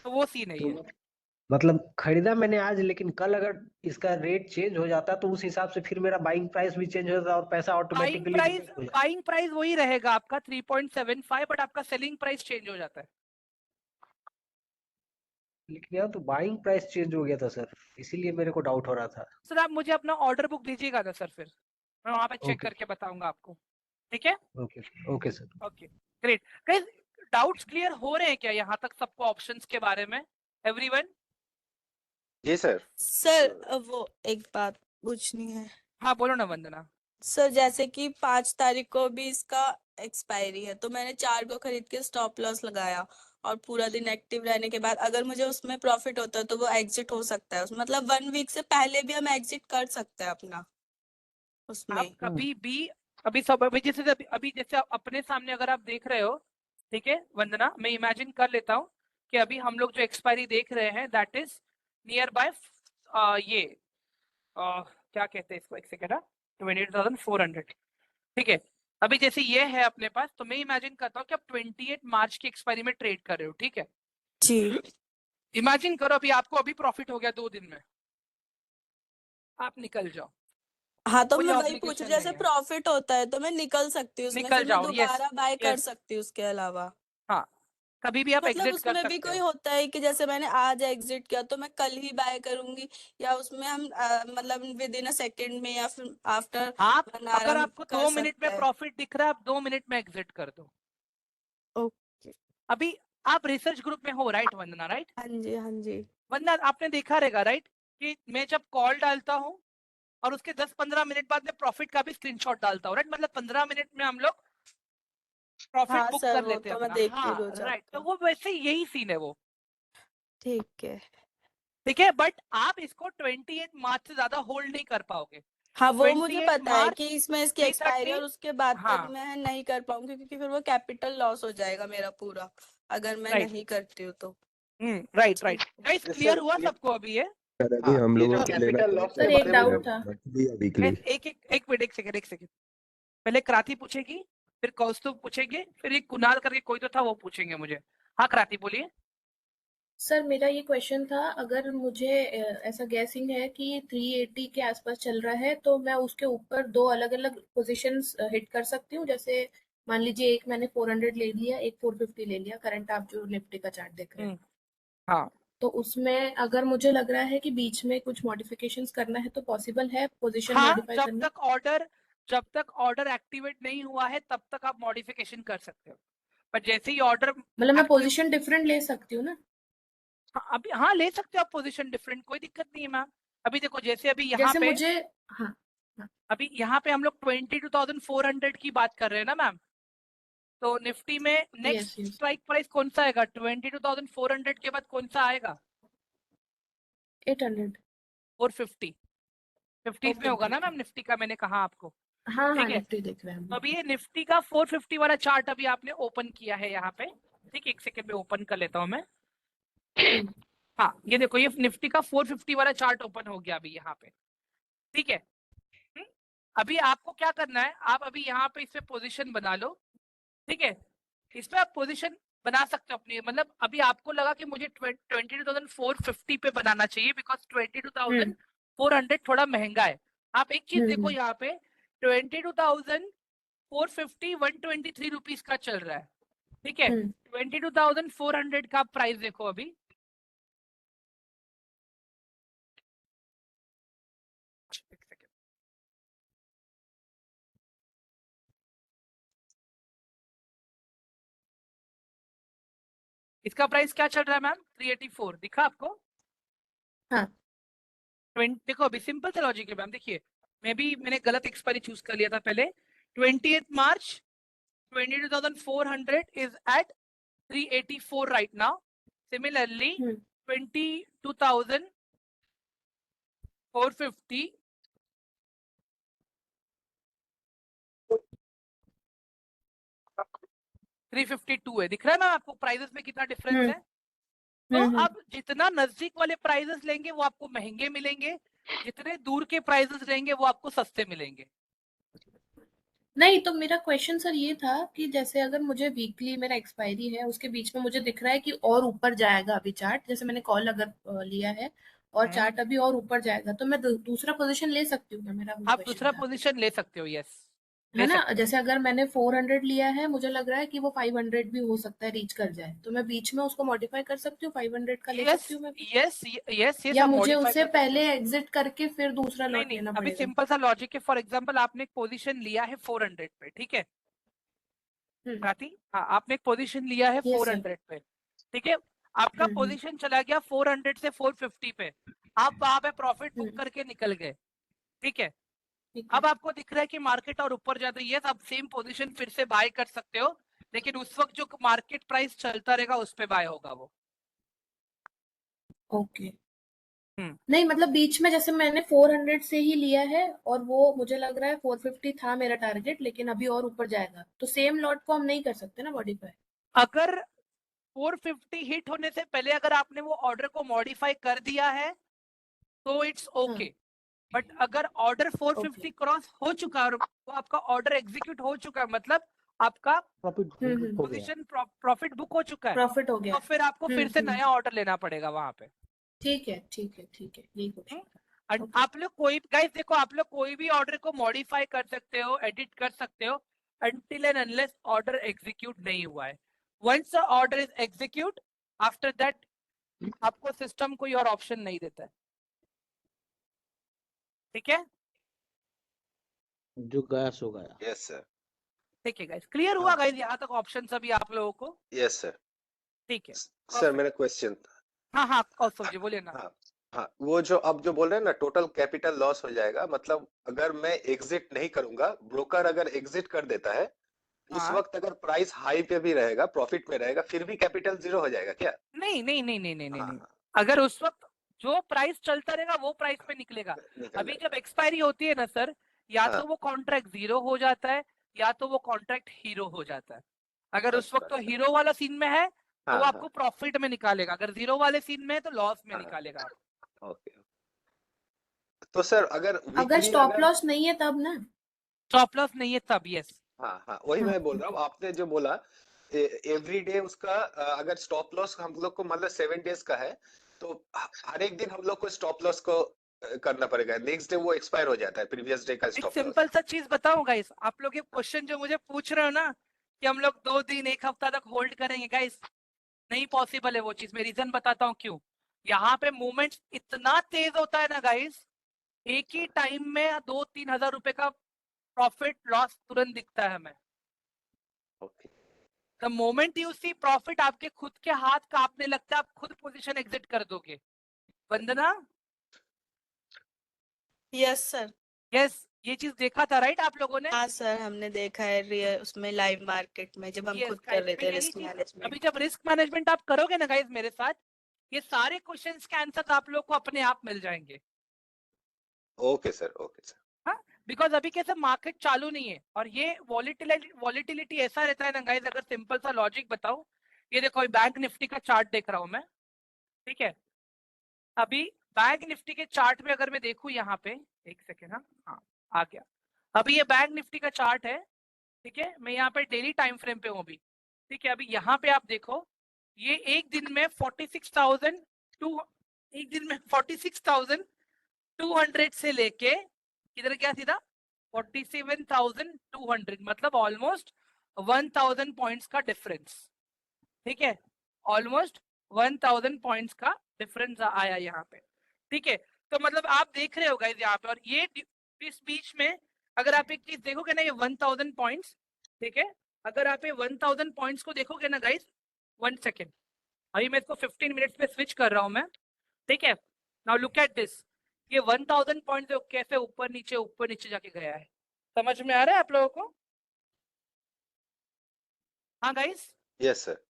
तो वो सीन है तो ये। मतलब खरीदा मैंने आज, लेकिन कल अगर इसका रेट चेंज हो जाता तो उस हिसाब से फिर मेरा बाइंग प्राइस भी चेंज हो जाता और पैसा ऑटोमेटिकली डिडक्ट हो जाता। बाइंग प्राइस वही रहेगा आपका 3.75, बट आपका सेलिंग प्राइस चेंज हो जाता है। लेकिन यहाँ तो बाइंग प्राइस चेंज हो गया था सर, इसीलिए मेरे को डाउट हो रहा था। सर आप मुझे अपना ऑर्डर बुक दीजिएगा ना सर, फिर मैं वहां पे चेक ओके करके बताऊंगा आपको। ठीक है, okay okay sir. Okay great. Guys doubts clear हो रहे हैं क्या यहाँ तक सबको ऑप्शंस के बारे में, एवरीवन? जी सर। सर वो एक बात पूछनी है हाँ बोलो ना वंदना। सर। जैसे कि 5 तारीख को भी इसका एक्सपायरी है, तो मैंने 4 को खरीद के स्टॉप लॉस लगाया और पूरा दिन एक्टिव रहने के बाद अगर मुझे उसमें प्रॉफिट होता है तो वो एग्जिट हो सकता है उसमें, मतलब 1 वीक से पहले भी हम एग्जिट कर सकते हैं अपना उसमें। आप कभी भी, अभी सब अभी जैसे अपने सामने अगर आप देख रहे हो, ठीक है वंदना, मैं इमेजिन कर लेता हूँ कि अभी हम लोग जो एक्सपायरी देख रहे हैं दैट इज नियर बाय ये क्या कहते हैं इसको, एक सेकेंड, 28,400। ठीक है, अभी जैसे ये है अपने पास, तो मैं इमेजिन करता हूँ कि आप 28 मार्च की एक्सपायरी में ट्रेड कर रहे हो। ठीक है, जी इमेजिन करो अभी आपको अभी प्रॉफिट हो गया 2 दिन में, आप निकल जाओ, हाँ, तो कोई मैं वही पूछ ऑब्लिगेशन जैसे नहीं है, प्रॉफिट होता है तो मैं निकल सकती हूँ उसमें, निकल फिर मैं जाओ। यस दोबारा बाय कर यस सकती हूँ उसके अलावा। हाँ, कभी भी आप मतलब एग्जिट कर उसमें भी सकते कोई हो। होता है कि जैसे मैंने आज एग्जिट किया तो मैं कल ही बाय करूंगी, या उसमें हम मतलब विद इन अ सेकेंड में या फिर आफ्टर आप 1 आवर अगर हम आपको कर 2 मिनट में सकते हैं? प्रॉफिट दिख रहा है, आप 2 मिनट में एग्जिट कर दो। ओके। अभी आप रिसर्च ग्रुप में हो राइट वंदना, राइट? हाँ जी हाँ जी। वंदना आपने देखा रहेगा राइट कि मैं जब कॉल डालता हूँ और उसके 10-15 मिनट बाद में प्रॉफिट का भी स्क्रीनशॉट डालता हूँ, राइट? मतलब 15 मिनट में हम लोग प्रॉफिट हाँ बुक सर, कर वो लेते हैं तो मैं अपना। देखती हाँ रोज राइट, तो आपका। वो वैसे यही सीन है वो। ठीक है। ठीक है, बट आप इसको 28 मार्च से ज्यादा होल्ड नहीं कर पाओगे। हाँ, वो मुझे 28 पता है मार्च कि इसमें इसकी एक्सपायरी 3:30। और उसके बाद तक हाँ मैं नहीं कर पाऊंगी, क्योंकि फिर वो कैपिटल लॉस हो जाएगा मेरा पूरा अगर मैं राइट, नहीं करती हूँ तो। Right right. ठीक है। Guys yes clear sir. हुआ ये सबको अभी ये? सर अभी हाँ, हम ये लोगों जो को लेना कैपिटल था लॉस सर के एक बारे में डाउट था। मंथली या वीकली। गाइस एक मिनट, एक सेकंड। पहले क्रांति पूछेगी, फिर कौस्तुभ पूछेंगे, फिर एक कुणाल करके कोई तो था वो पूछेंगे मुझे। हाँ क्रांति बोलिए। सर मेरा ये क्वेश्चन था, अगर मुझे ऐसा गैसिंग है कि 380 के आसपास चल रहा है तो मैं उसके ऊपर 2 अलग अलग पोजीशंस हिट कर सकती हूँ? जैसे मान लीजिए एक मैंने 400 ले लिया, एक 450 ले लिया, करंट आप जो निफ्टी का चार्ट देख रहे हैं, हाँ तो उसमें अगर मुझे लग रहा है कि बीच में कुछ मॉडिफिकेशंस करना है तो पॉसिबल है पोजीशन हाँ, मॉडिफाई करना? जब तक ऑर्डर एक्टिवेट नहीं हुआ है तब तक आप मॉडिफिकेशन कर सकते हो, पर जैसे ही ऑर्डर मतलब मैं एक्टिव, पोजीशन डिफरेंट ले सकती हूँ ना? अभी हाँ ले सकते हो आप पोजीशन डिफरेंट, कोई दिक्कत नहीं है मैम। अभी देखो जैसे अभी यहाँ जैसे पे, मुझे, हाँ हाँ, अभी यहाँ पे हम लोग 22,400 की बात कर रहे हैं ना मैम, तो निफ्टी में yes next yes, strike price कौन सा आएगा? 22,400 के बाद कौन सा आएगा? 800। 450, 50s में ओके होगा ओके ना ओके, मैम निफ्टी का, मैंने कहा आपको। हाँ हाँ ठीक है, निफ्टी देख रहे हैं हम तो अभी लोग। ये निफ्टी का 450 वाला चार्ट अभी आपने ओपन किया है यहाँ पे। ठीक है, एक सेकेंड में ओपन कर लेता हूँ मैं। हम्म, हाँ ये देखो, ये निफ्टी का 450 वाला चार्ट ओपन हो गया अभी यहाँ पे। ठीक है, अभी आपको क्या करना है, आप अभी यहाँ पे इसमें पोजीशन बना लो। ठीक है, इसमें आप पोजीशन बना सकते हो अपनी, मतलब अभी आपको लगा कि मुझे 22,450 पे बनाना चाहिए बिकॉज 22,400 थोड़ा महंगा है। आप एक चीज देखो हम्म, यहाँ पे, 22,450 123 रुपीज का चल रहा है। ठीक है, 22,400 का प्राइस देखो अभी, एक सेकेंड, इसका प्राइस क्या चल रहा है मैम? 384 दिखा आपको? हाँ 20 देखो अभी सिंपल से लॉजिक है मैम, देखिए मैंने गलत एक्सपायरी चूज कर लिया था पहले। 28 मार्च 22,400 is at 384 right now. Similarly, 22,450 352 है, दिख रहा है ना आपको प्राइसेस में कितना डिफरेंस है? तो अब जितना नजदीक वाले प्राइसेस लेंगे वो आपको महंगे मिलेंगे, जितने दूर के प्राइसेस लेंगे वो आपको सस्ते मिलेंगे। नहीं, तो मेरा क्वेश्चन सर ये था कि जैसे अगर मुझे वीकली मेरा एक्सपायरी है, उसके बीच में मुझे दिख रहा है कि और ऊपर जाएगा अभी चार्ट, जैसे मैंने कॉल अगर लिया है और चार्ट अभी और ऊपर जाएगा, तो मैं दूसरा पोजीशन ले सकती हूँ क्या? मेरा वो आप क्वेश्चन दूसरा था, पोजीशन ले सकते हो, यस है ले ना? सकते हो। जैसे अगर मैंने 400 लिया है, मुझे लग रहा है कि वो 500 भी हो सकता है रीच कर जाए, तो मैं बीच में उसको मॉडिफाई कर सकती हूँ, 500 का ले यस सकती हूँ मैं भी? यस यस ये या सब मुझे मॉडिफाई उससे कर सकते हो। पहले एग्जिट करके फिर दूसरा नहीं लॉट नहीं, लेना अभी पड़ेगा? सिंपल सा लॉजिक है। फॉर एग्जांपल आपने एक पोजीशन लिया है 400 पे, ठीक है प्राती, हाँ आपने एक पोजीशन लिया है यस सर। 400 पे, ठीक है। आपका पोजीशन चला गया 400 से 450 पे, आप वहां पे प्रॉफिट बुक करके निकल गए, ठीक है। ठीक है। अब आपको दिख रहा है कि मार्केट और ऊपर जाता है, ये आप सेम पोजीशन फिर से बाय कर सकते हो, लेकिन उस वक्त जो मार्केट प्राइस चलता रहेगा उस पे बाय होगा वो। ओके। हम्म नहीं, मतलब बीच में जैसे मैंने 400 से ही लिया है और वो मुझे लग रहा है 450 था मेरा टारगेट, लेकिन अभी और ऊपर जाएगा, तो सेम लॉट को हम नहीं कर सकते ना मॉडिफाई? अगर 450 हिट होने से पहले अगर आपने वो ऑर्डर को मॉडिफाई कर दिया है तो इट्स ओके, बट अगर ऑर्डर 450 क्रॉस हो चुका है और वो आपका ऑर्डर एग्जीक्यूट हो चुका है, मतलब आपका प्रॉफिट हो गया। पोजीशन प्रॉफिट बुक हो चुका है, प्रॉफिट हो गया तो है। फिर आपको फिर से नया ऑर्डर लेना पड़ेगा वहां पे। ठीक है, ठीक है, ठीक है, यही क्वेश्चन था। और ओके। आप लोग कोई गाइस देखो, आप लोग कोई भी ऑर्डर को मॉडिफाई कर सकते हो, एडिट कर सकते हो, until and unless order execute नहीं हुआ है। once the order is execute, after that आपको सिस्टम कोई और ऑप्शन नहीं देता है, ठीक है। जो गया सो गया। Yes sir. ठीक है गाइस, क्लियर हुआ गाइस यहाँ तक ऑप्शन सभी आप लोगों को? Yes sir. ठीक है सर मेरा क्वेश्चन, हाँ हाँ कौस्तुभ जी बोलिए ना। हाँ हाँ, वो जो अब जो बोल रहे हैं ना टोटल कैपिटल लॉस हो जाएगा, मतलब अगर मैं एग्जिट नहीं करूंगा, ब्रोकर अगर एग्जिट कर देता है, उस हाँ वक्त अगर प्राइस हाई पे भी रहेगा, प्रॉफिट में रहेगा, फिर भी कैपिटल जीरो हो जाएगा क्या? नहीं नहीं नहीं नहीं नहीं नहीं हाँ नहीं, हाँ, अगर उस वक्त जो प्राइस चलता रहेगा वो प्राइस पे निकलेगा। निकल अभी जब जाएगा। एक्सपायरी होती है ना सर, या हाँ, तो वो कॉन्ट्रैक्ट जीरो हो जाता है या तो वो कॉन्ट्रैक्ट हीरो हो जाता है। अगर उस अच्छा वक्त तो अच्छा, हीरो वाला सीन में है तो हाँ वो हाँ आपको प्रॉफिट में निकालेगा, अगर जीरो वाले सीन में है तो लॉस में हाँ, निकालेगा आपको। ओके। तो सर अगर अगर वीकली स्टॉप अगर, लॉस नहीं है तब ना? स्टॉप लॉस नहीं है तब, यस। हाँ हाँ वही मैं बोल रहा हूँ, आपने जो बोला एवरी डे उसका अगर स्टॉप लॉस हम लोग को मतलब 7 डेज का है, तो हर एक दिन हम लोग को स्टॉप लॉस को करना पड़ेगा, नेक्स्ट डे वो एक्सपायर हो जाता है प्रीवियस डे का एक स्टॉप लॉस। सिंपल सा चीज बताऊं गाइस, आप लोग ये क्वेश्चन जो मुझे पूछ रहे हो ना कि हम लोग 2 दिन 1 हफ्ता तक होल्ड करेंगे, गाइस नहीं पॉसिबल है वो चीज। मैं रीजन बताता हूँ क्यों। यहाँ पे मूवमेंट इतना तेज होता है ना गाइस, एक ही टाइम में 2-3 हजार रुपए का प्रॉफिट लॉस तुरंत दिखता है हमें। Okay, the moment you see profit, आपके खुद के हाथ कांपने लगता है, आप खुद पोजीशन एग्जिट कर दोगे। वंदना, यस सर। यस ये चीज देखा था राइट आप लोगों ने? हाँ सर, हमने देखा है रियल उसमें लाइव मार्केट में जब हम यस खुद कर गाइस, रहे मैं थे यही रिस्क चीज, अभी मैनेजमेंट। जब रिस्क मैनेजमेंट आप करोगे ना गाइस मेरे साथ, ये सारे क्वेश्चंस के आंसर आप लोग को अपने आप मिल जाएंगे। Okay sir, okay sir. हाँ, बिकॉज अभी कैसे मार्केट चालू नहीं है और ये वॉलिटिलिटी ऐसा रहता है ना गाइस। अगर सिंपल सा लॉजिक बताऊं, ये देखो बैंक निफ्टी का चार्ट देख रहा हूं मैं, ठीक है। अभी बैंक निफ्टी के चार्ट में अगर मैं देखूं यहाँ पे, एक सेकेंड, हाँ आ गया। अभी ये बैंक निफ्टी का चार्ट है, ठीक है। मैं यहाँ पे डेली टाइम फ्रेम पे हूँ अभी, ठीक है। अभी यहाँ पे आप देखो, ये एक दिन में 46,200, एक दिन में 46,200 से लेके इधर क्या सीधा 47,200, मतलब ऑलमोस्ट 1,000 पॉइंट्स का डिफरेंस, ठीक है। ऑलमोस्ट 1,000 पॉइंट्स का डिफरेंस आया यहाँ पे, ठीक है। तो मतलब आप देख रहे हो गाइस यहाँ पे, और ये इस बीच में अगर आप एक चीज देखोगे ना, ये 1,000 पॉइंट्स, ठीक है। अगर आप ये 1,000 पॉइंट्स को देखोगे ना गाइस, 1 सेकेंड, अभी मैं इसको 15 मिनट्स में स्विच कर रहा हूं मैं, ठीक है। नाउ लुक एट दिस, ये 1,000 पॉइंट कैसे ऊपर नीचे जाके गया है, समझ में आ रहा है आप लोगों को? हाँ गाइस, यस सर।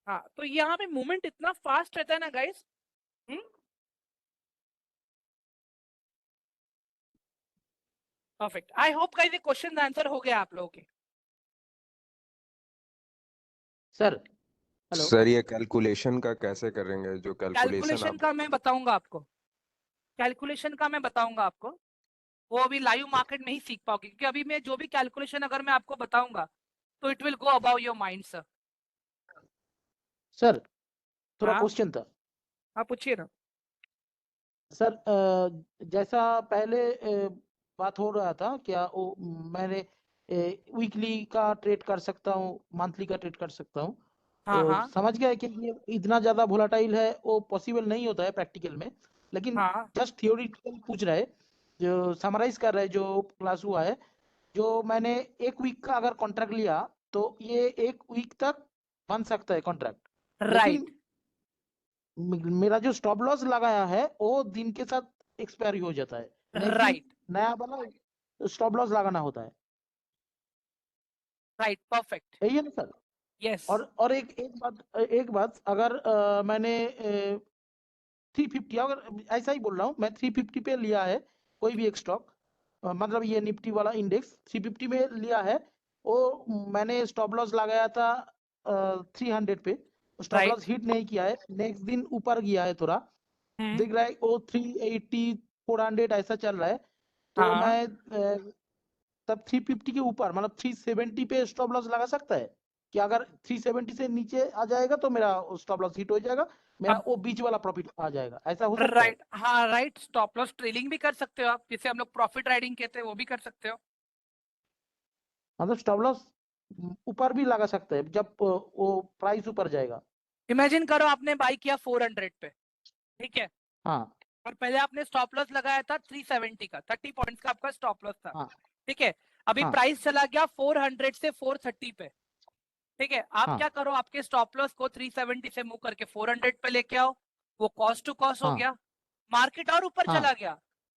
हाँ तो यहाँ पे मूवमेंट इतना फास्ट रहता है ना guys. Perfect, I hope guys ये क्वेश्चन आंसर हो गया आप लोगों के। Sir hello. सर ये कैलकुलेशन का कैसे करेंगे, जो कैलकुलेशन कैलकुलेशन आप का मैं बताऊंगा आपको, कैलकुलेशन का मैं बताऊंगा आपको, वो अभी लाइव मार्केट में ही सीख पाओगे, क्योंकि अभी मैं जो भी कैलकुलेशन अगर मैं आपको बताऊंगा तो it will go about your mind sir. Sir थोड़ा हाँ क्वेश्चन था आप पूछिए ना। सर। जैसा पहले बात हो रहा था, क्या वो मैंने वीकली का ट्रेड कर सकता हूँ, मंथली का ट्रेड कर सकता हूँ? हाँ हाँ समझ गया कि ये इतना ज्यादा वोलाटाइल है, वो पॉसिबल नहीं होता है प्रैक्टिकल में, लेकिन हाँ जस्ट थियोरिटिकल पूछ रहा है, जो समराइज कर रहा है जो क्लास हुआ है। जो मैंने एक वीक का अगर कॉन्ट्रैक्ट लिया तो ये एक वीक तक बन सकता है कॉन्ट्रैक्ट, लेकिन राइट मेरा जो स्टॉप लॉस लगाया है वो दिन के साथ एक्सपायरी हो जाता है, नेक्स्ट दिन राइट नया वाला स्टॉप लॉस लगाना होता है। राइट परफेक्ट यही है ना सर? यस और एक बात अगर मैंने 350, अगर ऐसा ही बोल रहा हूँ मैं, 350 पे लिया है कोई भी एक स्टॉक, मतलब ये निफ्टी वाला इंडेक्स 350 में लिया है, वो मैंने स्टॉप लॉस लगाया था 300 पे, स्टॉप राइट लॉस हिट नहीं किया है, नेक्स्ट दिन ऊपर गया है थोड़ा, दिख रहा है वो 380 400 ऐसा चल रहा है, तो हाँ मैं तब 350 के ऊपर मतलब 370 पे स्टॉप लॉस लगा सकता है कि अगर 370 से नीचे आ जाएगा तो मेरा स्टॉप लॉस हिट हो जाएगा, मेरा अब वो बीच वाला प्रॉफिट आ जाएगा, ऐसा हो सकता है? राइट हाँ राइट, स्टॉप लॉस ट्रेलिंग भी कर सकते हो आप, जिसे हम लोग प्रॉफिट राइडिंग कहते हैं, वो भी कर सकते हो। मतलब स्टॉप लॉस ऊपर भी लगा सकता है जब वो प्राइस ऊपर जाएगा? इमेजिन करो आपने बाई किया 400 पे, ठीक है, हाँ और पहले आपने स्टॉप लॉस लगाया था 370 का, 30 पॉइंट्स का आपका स्टॉप लॉस था, हाँ ठीक है। अभी हाँ प्राइस चला गया 400 से 430 पे, ठीक है। आप हाँ क्या करो, आपके स्टॉप लॉस को 370 से मूव करके 400 पे लेके आओ, वो कॉस्ट टू कॉस्ट हो हाँ गया। मार्केट और ऊपर हाँ चला गया,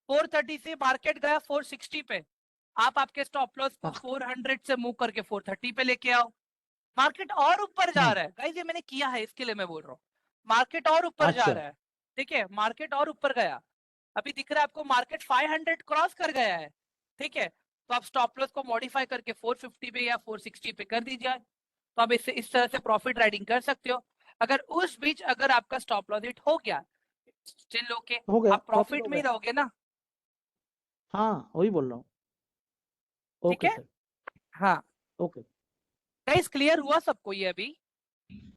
430 से मार्केट गया 460 पे, आप आपके स्टॉप लॉस को हाँ 400 से मूव करके 430 पे लेके आओ। मार्केट और ऊपर जा हम्म, रहा है गाइस, ये मैंने किया है इसके लिए मैं बोल रहा हूँ। मार्केट और ऊपर जा अच्छा रहा है, ठीक है, मार्केट और ऊपर गया, अभी दिख रहा है आपको मार्केट 500 क्रॉस कर गया है, ठीक है। तो आप स्टॉप लॉस को मॉडिफाई करके 450 पे या 460 पे कर दीजिए, तो आप इससे इस तरह से प्रॉफिट राइडिंग कर सकते हो। अगर उस बीच अगर आपका स्टॉप लॉस हिट हो गया, चिल ओके, हो गया, आप प्रॉफिट हो प्रॉफिट में ही गया। रहोगे ना, हाँ वही बोल रहा हूँ। ठीक ओके है। सर, हाँ ओके। गाइस, क्लियर हुआ सबको ये अभी?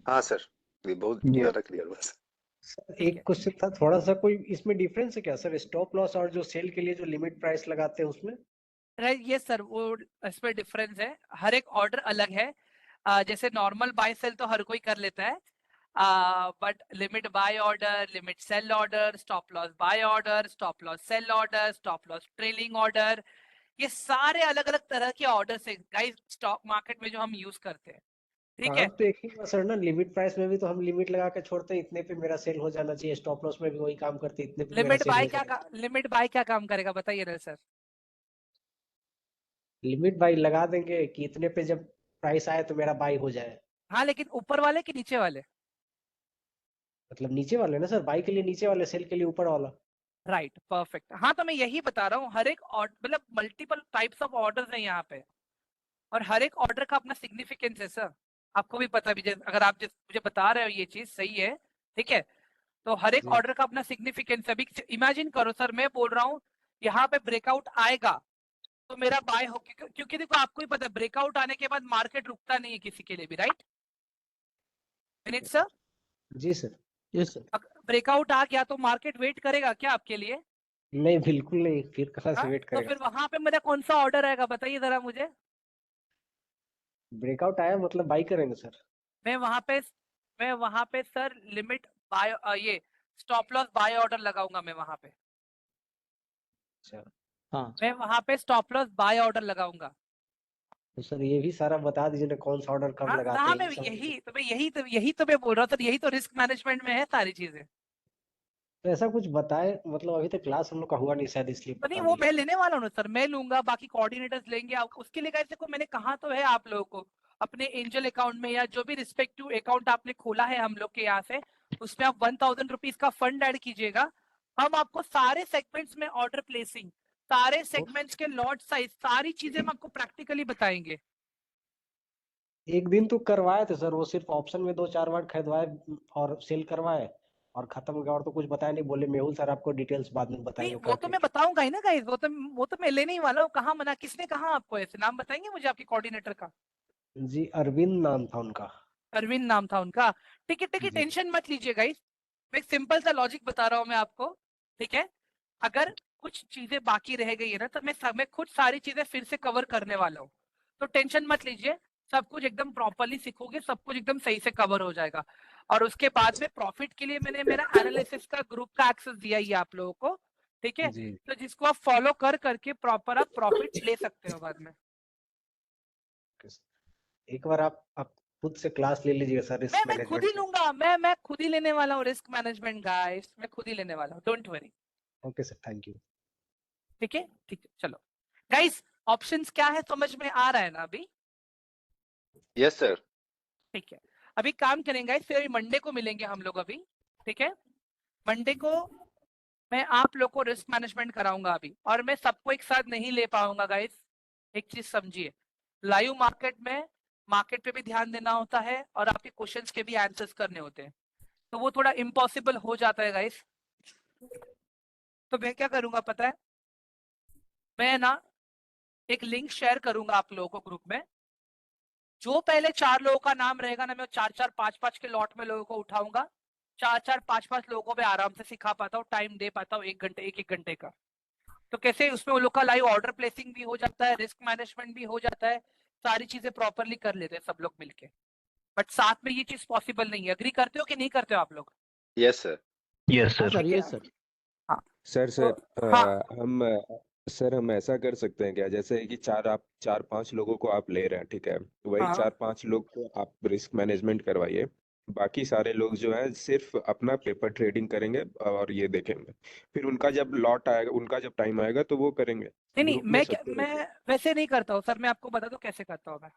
हाँ सर, ये बहुत ये ज्यादा क्लियर हुआ सर। सर ठीक एक है क्वेश्चन था थोड़ा सा, कोई इसमें डिफरेंस है क्या सर, स्टॉप लॉस और जो सेल के लिए जो लिमिट प्राइस लगाते हैं उसमें? राइट, ये सर वो इसमें डिफरेंस है, हर एक ऑर्डर अलग है। जैसे नॉर्मल बाय सेल तो हर कोई कर लेता है, but limit buy order, limit sell order, stop loss buy order, stop loss sell order, stop loss trailing order, ये सारे अलग अलग तरह के ऑर्डर है गाइस स्टॉक मार्केट में जो हम यूज करते हैं, ठीक है। काम तो एक ही हुआ सर ना, लिमिट प्राइस में भी तो हम लिमिट लगा के छोड़ते हैं इतने पे मेरा सेल हो जाना चाहिए, स्टॉप लॉस में भी वही काम करते हैं इतने पे मेरा सेल हो जाएगा। लिमिट बाय क्या काम करेगा बताइए ना सर? लिमिट बाई लगा देंगे कि इतने पे जब प्राइस आए तो मेरा बाई हो जाए। हाँ लेकिन ऊपर वाले कि नीचे वाले? मतलब नीचे वाले ना सर, बाई के लिए नीचे वाले, सेल के लिए ऊपर वाला। राइट परफेक्ट, हाँ तो मैं यही बता रहा हूँ, हर एक मतलब मल्टीपल टाइप्स ऑफ ऑर्डर्स हैं यहाँ पे, और हर एक ऑर्डर का अपना सिग्निफिकेंस है सर, आपको भी पता भी, अगर आप मुझे बता रहे हो ये चीज सही है, ठीक है, तो हर एक जी ऑर्डर का अपना सिग्निफिकेंस है। अभी इमेजिन करो सर, मैं बोल रहा हूँ यहाँ पे ब्रेकआउट आएगा तो मेरा बाय हो, क्योंकि देखो आपको ही पता है ब्रेकआउट आने के बाद मार्केट रुकता नहीं है किसी के लिए भी, राइट विनीत सर? जी सर। Yes sir. ब्रेकआउट आ गया तो मार्केट वेट करेगा क्या आपके लिए? नहीं बिल्कुल नहीं, फिर कहाँ से हाँ वेट तो करेगा। फिर वहां पे मेरा कौन सा ऑर्डर आएगा बताइए जरा मुझे। ब्रेकआउट आया मतलब बाई करेंगे सर। मैं वहां पे मैं वहां पे सर लिमिट बाय ये स्टॉप लॉस बाय ऑर्डर लगाऊंगा मैं वहां पे, अच्छा, हाँ मैं वहां पे स्टॉप लॉस बाय ऑर्डर लगाऊंगा। तो सर ये भी सारा बता दीजिए ना, कौन सा ऑर्डर कब हाँ लगाते हाँ हैं मैं ये सब मुझे। यही तो मैं बोल रहा था, यही तो रिस्क मैनेजमेंट में है सारी चीजें। तो ऐसा कुछ बताए, मतलब अभी तक क्लास हम लोग का हुआ नहीं शायद, इसलिए तो नहीं पता वो नहीं है। मैं लेने वाला हूँ सर, मैं लूंगा, बाकी कोऑर्डिनेटर्स लेंगे, आप उसके लिए कैसे को मैंने कहा तो है आप लोगों को, अपने एंजल अकाउंट में या जो भी रिस्पेक्टिव अकाउंट आपने खोला है हम लोग के यहाँ से, उसमें आप 1000 रुपीज का फंड ऐड कीजिएगा, हम आपको सारे सेगमेंट्स में ऑर्डर प्लेसिंग, सारे तो सेगमेंट्स के लॉट साइज, सारी चीजें हम आपको प्रैक्टिकली बताएंगे। एक दिन तो करवाए थे सर, वो सिर्फ ऑप्शन में 2-4 बार खरीदवाए और सेल करवाए, और खत्म हो गया, और तो कुछ बताया नहीं, बोले मेहुल सर आपको डिटेल्स बाद में नहीं बताएंगे वो तो करके। मैं बताऊंगा ही ना गाइस, वो तो मैं लेने ही वाला हूँ। कहाँ मना, किसने कहा आपको? ऐसे नाम बताएंगे मुझे आपके कोऑर्डिनेटर का? जी अरविंद नाम था उनका। अरविंद नाम था उनका। ठीक है, जी टेंशन मत लीजिए गाइस, मैं एक सिंपल सा लॉजिक बता रहा हूँ मैं आपको। ठीक है, अगर कुछ चीजें बाकी रह गई है ना, तो मैं खुद सारी चीजें फिर से कवर करने वाला हूँ। तो टेंशन मत लीजिए, सब कुछ एकदम प्रॉपरली सीखोगे, सब कुछ एकदम सही से कवर हो जाएगा। और उसके बाद में प्रॉफिट के लिए मैंने मेरा एनालिसिस का ग्रुप का एक्सेस दिया ही है आप लोगों को। ठीक है, जी। तो जिसको आप फॉलो कर करके प्रॉपर आप प्रॉफिट ले सकते हो बाद में। एक बार आप खुद से क्लास ले लीजिए सर इस मैं खुद ही मैनेजमेंट। लूंगा, मैं खुद ही लेने वाला हूँ रिस्क मैनेजमेंट गाइस, मैं खुद ही लेने वाला हूँ, don't worry. Okay sir, thank you. ठीक है, चलो गाइस, ऑप्शंस क्या है समझ में आ रहा है ना अभी? Yes sir. ठीक है, अभी काम करेंगे गाइस, फिर मंडे को मिलेंगे हम लोग अभी। ठीक है, मंडे को मैं आप लोग को रिस्क मैनेजमेंट कराऊंगा अभी, और मैं सबको एक साथ नहीं ले पाऊंगा गाइस। एक चीज समझिए, लाइव मार्केट पे भी ध्यान देना होता है, और आपके क्वेश्चंस के भी आंसर्स करने होते हैं, तो वो थोड़ा इम्पॉसिबल हो जाता है गाइस। तो मैं क्या करूंगा पता है, मैं ना एक लिंक शेयर करूंगा आप लोगों को ग्रुप में। जो पहले 4 लोगों का नाम रहेगा ना, मैं 4-4 5-5 के लॉट में लोगों को उठाऊंगा, 4-4 5-5 लोगों को मैं आराम से सिखा पाता हूँ, टाइम दे पाता हूँ, 1 घंटे का। तो कैसे उसमें वो लोग का लाइव ऑर्डर प्लेसिंग भी हो जाता है, रिस्क मैनेजमेंट भी हो जाता है, सारी चीजें प्रॉपरली कर लेते हैं सब लोग मिलके। बट साथ में ये चीज पॉसिबल नहीं है, अग्री करते हो कि नहीं करते हो आप लोग? Yes sir. यस हाँ सर। सर, ठीक है, यस सर। हाँ सर तो हाँ हम ऐसा कर सकते हैं क्या, जैसे कि 4-5 लोगों को आप ले रहे हैं, ठीक है, वही हाँ 4-5 लोग को आप रिस्क मैनेजमेंट करवाइए, बाकी सारे लोग जो है सिर्फ अपना पेपर ट्रेडिंग करेंगे और ये देखेंगे, फिर उनका जब लॉट आएगा, उनका जब टाइम आएगा तो वो करेंगे। नहीं, ग्रुप में सबको मैं रखिए। वैसे नहीं करता हूँ सर, मैं आपको बता दूं कैसे करता हूँ मैं।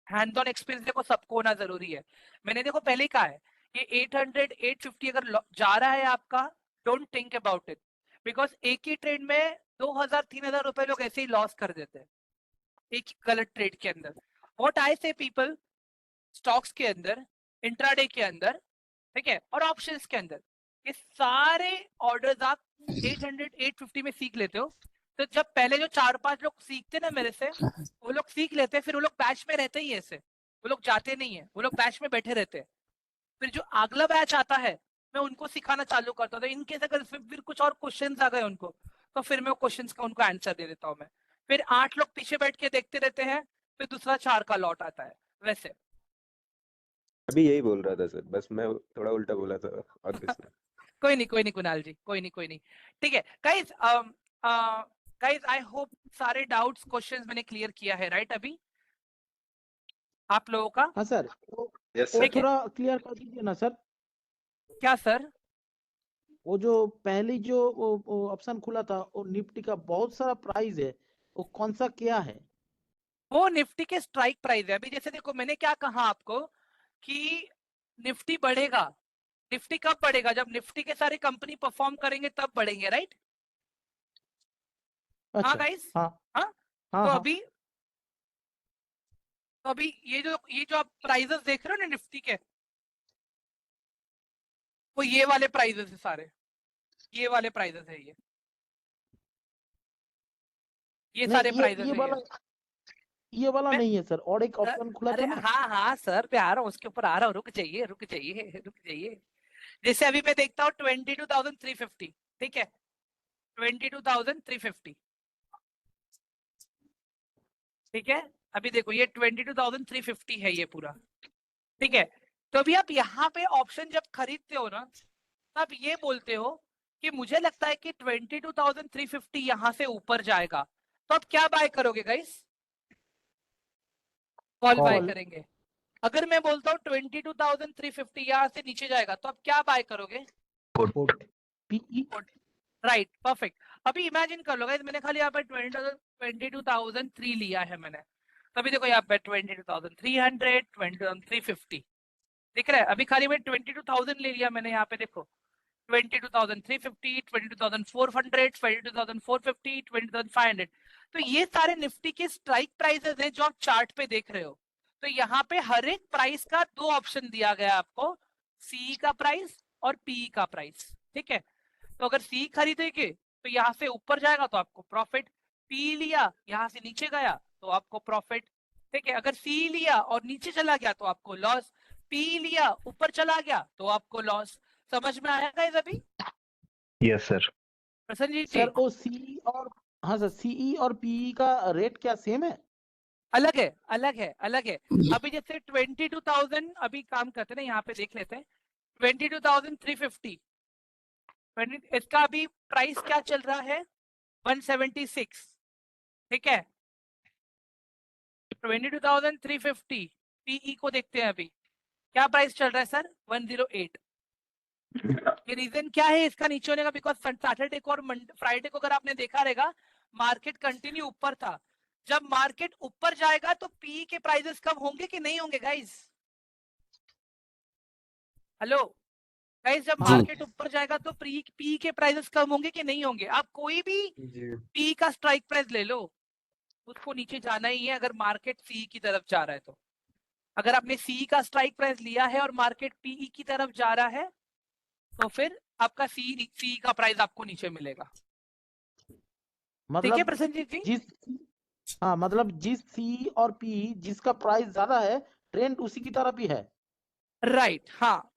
हैंड ऑन एक्सपीरियंस देखो सबको होना जरूरी है। मैंने देखो पहले ही कहा है, ये 800 850 अगर जा रहा है आपका, don't think about it, because एक ही ट्रेड में 2000-3000 रुपए लोग ऐसे ही लॉस कर देते हैं, एक ही गलत ट्रेड के अंदर। व्हाट आई से पीपल, स्टॉक्स के अंदर, इंट्राडे के अंदर, ठीक है, और ऑप्शंस के अंदर, ये सारे ऑर्डर्स आप 800 850 में सीख लेते हो। तो जब पहले जो 4-5 लोग सीखते ना मेरे से, वो लोग सीख लेते हैं, फिर वो लोग बैच में रहते ही ऐसे, वो लोग जाते नहीं है, वो लोग बैच में बैठे रहते हैं। फिर जो अगला बैच आता है, मैं उनको सिखाना चालू करता था। इनकेस अगर फिर कुछ और क्वेश्चंस आ गए उनको, तो फिर मैं वो क्वेश्चंस का उनको आंसर दे देता हूँ मैं। फिर 8 लोग पीछे बैठ के देखते रहते हैं, फिर दूसरा 4 का लॉट आता है वैसे। अभी यही बोल रहा था सर, बस मैं थोड़ा उल्टा बोला था और कुछ नहीं। कोई नहीं कुणाल जी, कोई नहीं। ठीक है गाइस, गाइस आई होप सारे डाउट्स क्वेश्चंस मैंने क्लियर किया है राइट अभी आप लोगों का? हाँ सर, यस वो सर। ठीक है, थोड़ा क्लियर कर दीजिए ना सर। क्या सर? वो जो पहली जो ऑप्शन खुला था, वो निफ्टी का बहुत सारा प्राइस है, वो कौन सा क्या है? वो निफ्टी के स्ट्राइक प्राइस है। अभी जैसे देखो मैंने क्या कहा आपको कि निफ्टी बढ़ेगा। निफ्टी कब बढ़ेगा? जब निफ्टी के सारे कंपनी परफॉर्म करेंगे तब बढ़ेंगे, राइट? हाँ अच्छा। गाइस, हाँ हाँ। हाँ तो हाँ। अभी ये जो आप प्राइजेस देख रहे हो ना निफ्टी के, वो ये वाले प्राइजेस है सारे, ये वाले प्राइजेस है ये सारे नहीं, प्राइजेस है ये वाला मैं नहीं है सर, और एक अ- ऑप्शन खुला अरे था ना। हाँ सर, पे आ रहा हूँ, उसके ऊपर आ रहा हूँ, रुक जाइए। जैसे अभी मैं देखता हूँ 22,350, ठीक है, 22,350, ठीक है। अभी देखो ये 22,350 है ये पूरा, ठीक है। तो अभी आप यहाँ पे ऑप्शन जब खरीदते हो ना, तब ये बोलते हो कि मुझे लगता है कि 22,350 यहाँ से ऊपर जाएगा, तो आप क्या बाय करोगे guys? Call buy call. Call. करेंगे। अगर मैं बोलता हूँ 22,350 यहाँ से नीचे जाएगा, तो आप क्या बाय करोगे? पुट। पीई। Right, perfect. अभी इमेजिन कर लो गाइस, मैंने खाली यहाँ पे 22,300 लिया है मैंने। तो अभी देखो यहाँ पे 22,300, 22,350 दिख रहा है। अभी खाली मैं 22,000 ले लिया मैंने यहाँ पे, देखो 22,350, 22,400, 22,450, 20,500। तो ये सारे निफ्टी के स्ट्राइक प्राइसेस हैं जो आप चार्ट पे देख रहे हो। तो यहाँ पे हर एक प्राइस का 2 ऑप्शन दिया गया आपको, सी का प्राइस और पीई का प्राइस, ठीक है। तो अगर सी खरीदेंगे तो यहाँ से ऊपर जाएगा तो आपको प्रॉफिट, पी लिया यहाँ से नीचे गया तो आपको प्रॉफिट, ठीक है। अगर सी लिया और नीचे चला गया तो आपको लॉस, पी लिया ऊपर चला गया तो आपको लॉस। समझ में आया गाइस अभी? Yes sir. Prasanjit ji, sir वो सीई और हाँ सर, सीई और पीई का रेट क्या सेम है? अलग है, अलग है, अलग है। अभी जैसे 22,000 अभी काम करते हैं ना, यहाँ पे देख लेते हैं 22,350, इसका अभी प्राइस क्या चल रहा है 176, ठीक है। 22,350 पीई को देखते हैं अभी क्या प्राइस चल रहा है सर 108। ये रीजन क्या है इसका नीचे होने का? बिकॉज सैटरडे को और फ्राइडे को अगर आपने देखा रहेगा मार्केट कंटिन्यू ऊपर था। जब मार्केट ऊपर जाएगा तो पी के प्राइसेस कम होंगे कि नहीं होंगे गाइस? हेलो गाइस, जब हाँ मार्केट ऊपर जाएगा तो पी के प्राइसेस कम होंगे कि नहीं होंगे? आप कोई भी जी पी का स्ट्राइक प्राइस ले लो, उसको नीचे जाना ही है अगर मार्केट सी की तरफ जा रहा है तो। अगर आपने सी का स्ट्राइक प्राइस लिया है और मार्केट पीई की तरफ जा रहा है तो फिर आपका सी का प्राइस आपको नीचे मिलेगा, ठीक है मतलब प्रसन्नजीत जी? हाँ, मतलब जिस सी और पी जिसका प्राइस ज्यादा है, ट्रेंड उसी की तरफ ही है। राइट, हाँ,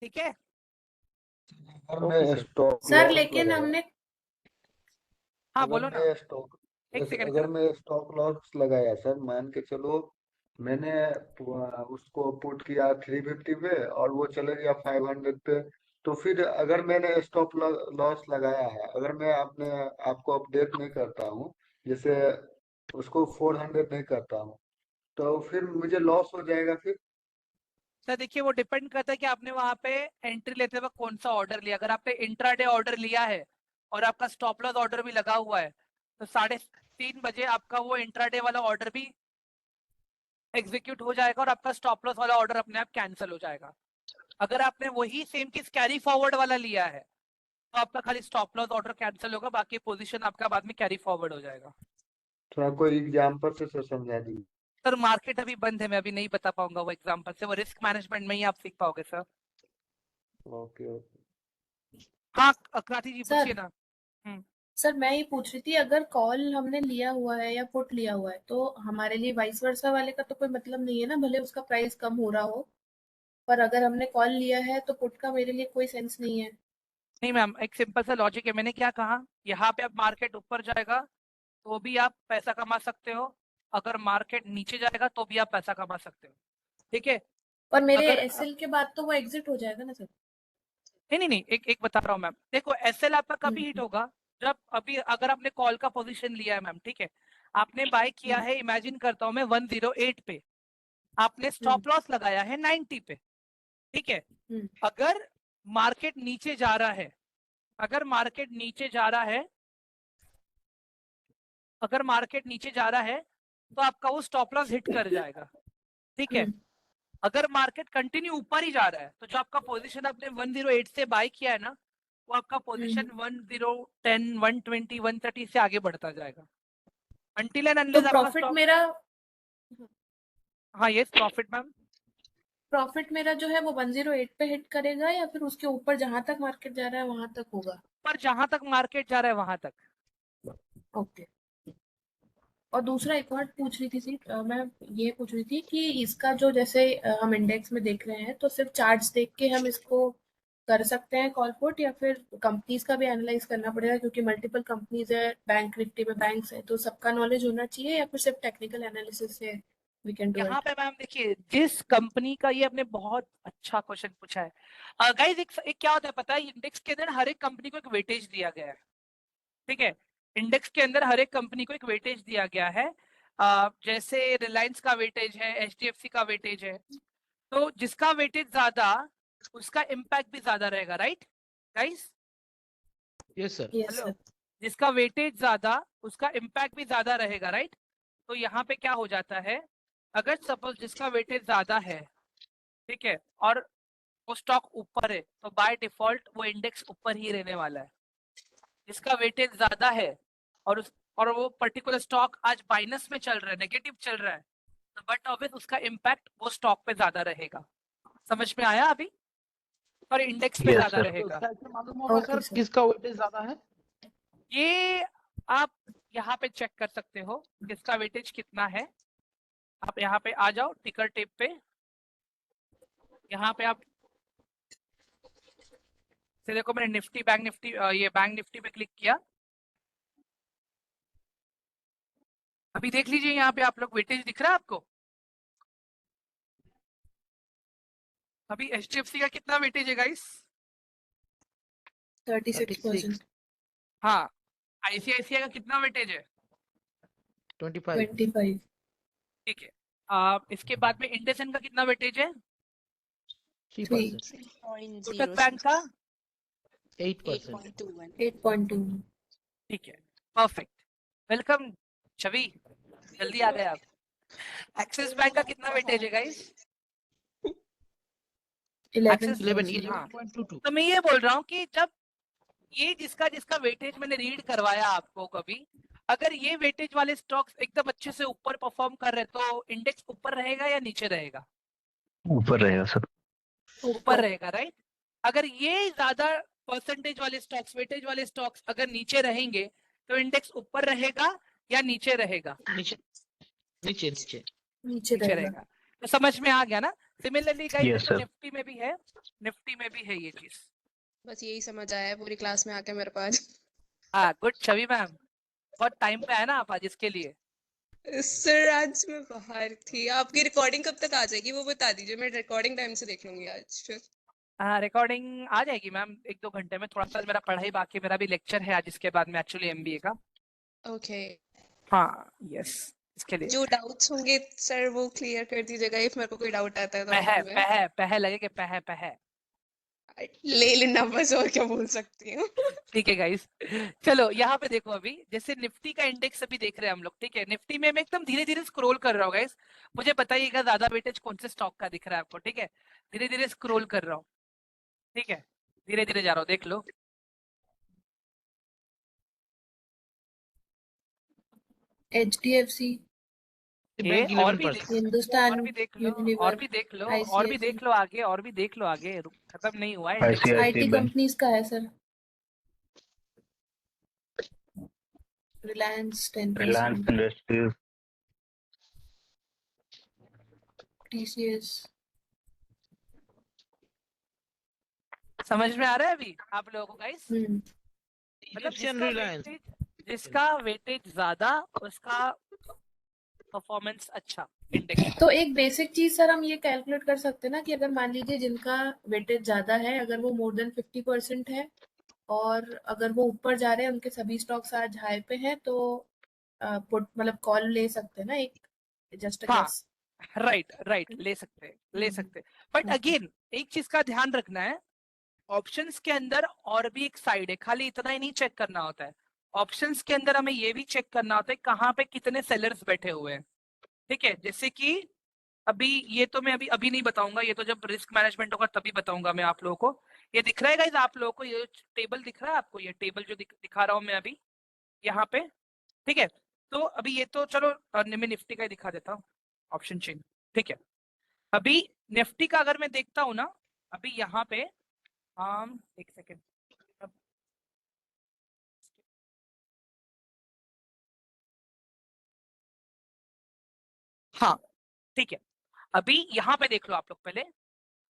ठीक है। अगर ओके मैं सर। स्टॉप सर लॉस लेकिन लगाया, हमने हाँ अगर बोलो ना, मैं स्टॉप एक सेकंड अगर सर। मैं स्टॉप लॉस लगाया सर, मान के चलो मैंने उसको पुट किया 350 पे और वो चले गया 500 पे, तो फिर अगर मैंने स्टॉप लॉस लगाया है, अगर मैं अपने आपको अपडेट नहीं करता हूँ, जैसे उसको 400 नहीं करता हूँ, तो फिर मुझे लॉस हो जाएगा फिर। सर देखिए वो डिपेंड करता है कि आपने वहां पे एंट्री लेते वक्त कौन सा ऑर्डर लिया। अगर आपने इंट्राडे ऑर्डर लिया है और आपका स्टॉप लॉस ऑर्डर भी लगा हुआ है तो 3:30 बजे आपका वो इंट्राडे वाला ऑर्डर भी एग्जीक्यूट हो जाएगा और आपका स्टॉप लॉस वाला ऑर्डर अपने आप कैंसिल हो जाएगा। अगर आपने वही सेम चीज कैरी फॉरवर्ड वाला लिया है तो आपका खाली स्टॉप लॉस ऑर्डर कैंसिल होगा, बाकी पोजीशन आपका बाद में कैरी फॉरवर्ड हो जाएगा। थोड़ा कोई एग्जाम्पल से सर समझा दीजिए। सर मार्केट अभी बंद है, मैं अभी नहीं बता पाऊंगा वो एग्जांपल से, वो रिस्क मैनेजमेंट में ही आप सीख पाओगे सर। Okay okay. हाँ क्रांति जी सर पूछिए ना। सर मैं ये पूछ रही थी, अगर कॉल हमने लिया हुआ है या पुट लिया हुआ है तो हमारे लिए वाइस वर्सा वाले का तो कोई मतलब नहीं है ना, भले उसका प्राइस कम हो रहा हो, पर अगर हमने कॉल लिया है तो पुट का मेरे लिए कोई सेंस नहीं है। नहीं मैम, एक सिंपल सा लॉजिक है। मैंने क्या कहा, यहाँ पे अब मार्केट ऊपर जाएगा तो भी आप पैसा कमा सकते हो, अगर मार्केट नीचे जाएगा तो भी आप पैसा कमा सकते हो, ठीक है। और मेरे अगर एसएल के बाद तो वो एग्जिट हो जाएगा ना सर? नहीं नहीं नहीं, एक बता रहा हूँ मैम। देखो एसएल आपका कभी हिट होगा जब अभी अगर आपने कॉल का पोजीशन लिया है मैम, ठीक है, आपने बाय किया है, इमेजिन करता हूँ मैं 108 पे, आपने स्टॉप लॉस लगाया है 90 पे, ठीक है। अगर मार्केट नीचे जा रहा है, अगर मार्केट नीचे जा रहा है, अगर मार्केट नीचे जा रहा है तो आपका वो स्टॉप लॉस हिट कर जाएगा, ठीक है। अगर मार्केट कंटिन्यू ऊपर ही जा रहा है तो जो आपका पोजीशन आपने 108 से बाय किया है ना, वो आपका पोजीशन 10, 120, 130 से आगे बढ़ता जाएगा अनटिल एंड तो अनलेस आपका प्रॉफिट स्टॉप। मेरा हाँ यस प्रॉफिट मैम। प्रॉफिट मेरा जो है वो 108 पे हिट करेगा या फिर उसके ऊपर जहां तक मार्केट जा रहा है वहां तक होगा? पर जहां तक मार्केट जा रहा है वहां तक। ओके। और दूसरा एक और पूछ रही थी मैं ये पूछ रही थी कि इसका जो जैसे हम इंडेक्स में देख रहे हैं तो सिर्फ चार्ट्स देख के हम इसको कर सकते हैं कॉल पुट, या फिर कंपनीज का भी एनालाइज करना पड़ेगा क्योंकि मल्टीपल कंपनीज है, बैंक निफ्टी में बैंक्स है, तो सबका नॉलेज होना चाहिए, या फिर सिर्फ टेक्निकल एनालिसिस से वी कैन डू यहाँ इट? पे मैम देखिए, जिस कंपनी का, ये आपने बहुत अच्छा क्वेश्चन पूछा है गाइस। एक क्या होता है पता है, इंडेक्स के अंदर हर एक कंपनी को एक वेटेज दिया गया है, ठीक है। इंडेक्स के अंदर हर एक कंपनी को एक वेटेज दिया गया है, जैसे रिलायंस का वेटेज है, एचडीएफसी का वेटेज है, तो जिसका वेटेज ज्यादा उसका इम्पैक्ट भी ज्यादा रहेगा, right guys? Yes sir. Yes hello, sir. जिसका वेटेज ज्यादा उसका इम्पैक्ट भी ज्यादा रहेगा, राइट? तो यहाँ पे क्या हो जाता है, अगर सपोज जिसका वेटेज ज्यादा है, ठीक है, और वो स्टॉक ऊपर है तो बाय डिफॉल्ट वो इंडेक्स ऊपर ही रहने वाला है। जिसका वेटेज ज्यादा है और वो पर्टिकुलर स्टॉक आज माइनस में चल रहा है, नेगेटिव चल रहा है, बट ऑब्वियस उसका इम्पैक्ट वो स्टॉक पे ज्यादा रहेगा। समझ में आया अभी? और इंडेक्स पे Yes, ज्यादा sir. तो रहेगा। कैसे मालूम होगा Okay, सर sir. किसका वेटेज ज्यादा है? ये आप यहाँ पे चेक कर सकते हो किसका वेटेज कितना है। आप यहाँ पे आ जाओ टिकर टेप पे, यहाँ पे आप से देखो मैंने निफ्टी बैंक निफ्टी ये बैंक निफ्टी पे क्लिक किया। अभी देख लीजिए यहाँ पे आप लोग वेटेज दिख रहा है आपको? अभी HDFC का कितना वेटेज है गाइस? 36%. हाँ, ICICI का कितना वेटेज है? 25 25. ठीक है। इसके बाद में इंडसइंड का कितना वेटेज है? 3%, कोटक बैंक का 8%, 8.2. ठीक है, परफेक्ट। वेलकम छवि, जल्दी आ गए आप। एक्सिस बैंक का कितना वेटेज है गाइस? 11%. 11.22। तो मैं ये बोल रहा हूँ कि जब ये जिसका जिसका वेटेज मैंने रीड करवाया आपको कभी, अगर ये वेटेज वाले स्टॉक्स एकदम अच्छे से ऊपर परफॉर्म कर रहे तो इंडेक्स ऊपर रहेगा या नीचे रहेगा? ऊपर रहेगा सर। ऊपर रहेगा, राइट? अगर ये ज्यादा परसेंटेज वाले स्टॉक्स, वेटेज वाले स्टॉक्स अगर नीचे रहेंगे तो इंडेक्स ऊपर रहेगा या नीचे रहेगा? नीचे नीचे नीचे नीचे नीचे रहेगा. रहेगा। तो समझ में आ गया ना? सिमिलरली गाइस Yes, देखो sir. निफ्टी में भी है, निफ्टी में भी है ये चीज। बस यही समझ आया है पूरी क्लास में आके मेरे पास। हाँ, गुड छवि मैम, बहुत टाइम पे है ना आप आज इसके लिए। सर आज मैं बाहर थी। आपकी रिकॉर्डिंग कब तक आ जाएगी वो बता दीजिए, मैं रिकॉर्डिंग टाइम से देख लूंगी आज फिर। हाँ, रिकॉर्डिंग आ जाएगी मैम 1-2 घंटे में। थोड़ा सा मेरा पढ़ाई बाकी, मेरा भी लेक्चर है आज इसके बाद में एक्चुअली MBA का। ओके। हाँ यस, इसके लिए जो डाउट्स होंगे सर वो क्लियर कर दीजिएगा, इफ मेरे को कोई डाउट आता है तो पह आगे में पह पह लगे कि पह ले लेना बस, और क्या बोल सकती हूँ। ठीक है गाइस। चलो यहाँ पे देखो, अभी जैसे निफ्टी का इंडेक्स अभी देख रहे हैं हम लोग, ठीक है? निफ्टी में मैं एकदम धीरे धीरे स्क्रॉल कर रहा हूँ गाइस, मुझे बताइएगा ज्यादा वेटेज कौन से स्टॉक का दिख रहा है आपको, ठीक है? धीरे धीरे स्क्रॉल कर रहा हूँ, ठीक है? धीरे धीरे जा रहा हूँ, देख लो। HDFC, बैंक और भी 11%। हिंदुस्तान और भी देख लो, और यूनिलीवर, भी देख लो, और भी देख लो आगे, और भी देख लो आगे, खत्म नहीं हुआ है index. ICICI IT bank. Companies का है sir. Reliance 10%, Reliance industries. TCS. समझ में आ रहा है अभी आप लोगों को गाइस? हम्म. मतलब इजिप्शियन जिसका रिलायंस वेटेज, जिसका वेटेज ज्यादा उसका परफॉर्मेंस अच्छा इंडेक्स। तो एक बेसिक चीज सर हम ये कैलकुलेट कर सकते हैं ना कि अगर मान लीजिए जिनका वेटेज ज्यादा है, अगर वो मोर देन 50% है और अगर वो ऊपर जा रहे हैं, उनके सभी स्टॉक्स आज हाई पे हैं, तो पुट मतलब कॉल ले सकते हैं ना, एक जस्ट अ हाँ, गेस. राइट ले सकते। बट अगेन एक चीज का ध्यान रखना है, ऑप्शंस के अंदर और भी एक साइड है, खाली इतना ही नहीं चेक करना होता है। ऑप्शंस के अंदर हमें ये भी चेक करना होता है कहाँ पे कितने सेलर्स बैठे हुए हैं, ठीक है? जैसे कि अभी ये तो मैं अभी नहीं बताऊंगा, ये तो जब रिस्क मैनेजमेंट होगा तभी बताऊंगा मैं आप लोगों को। ये दिख रहा है गाइस आप लोगों को? ये टेबल दिख रहा है आपको? ये टेबल जो दिखा रहा हूँ मैं अभी यहाँ पे, ठीक है? तो अभी ये तो चलो मैं निफ्टी का ही दिखा देता हूँ, ऑप्शन चेन, ठीक है? अभी निफ्टी का अगर मैं देखता हूँ ना, अभी यहाँ पे एक सेकेंड, हाँ ठीक है। अभी यहाँ पे देख लो आप लोग पहले।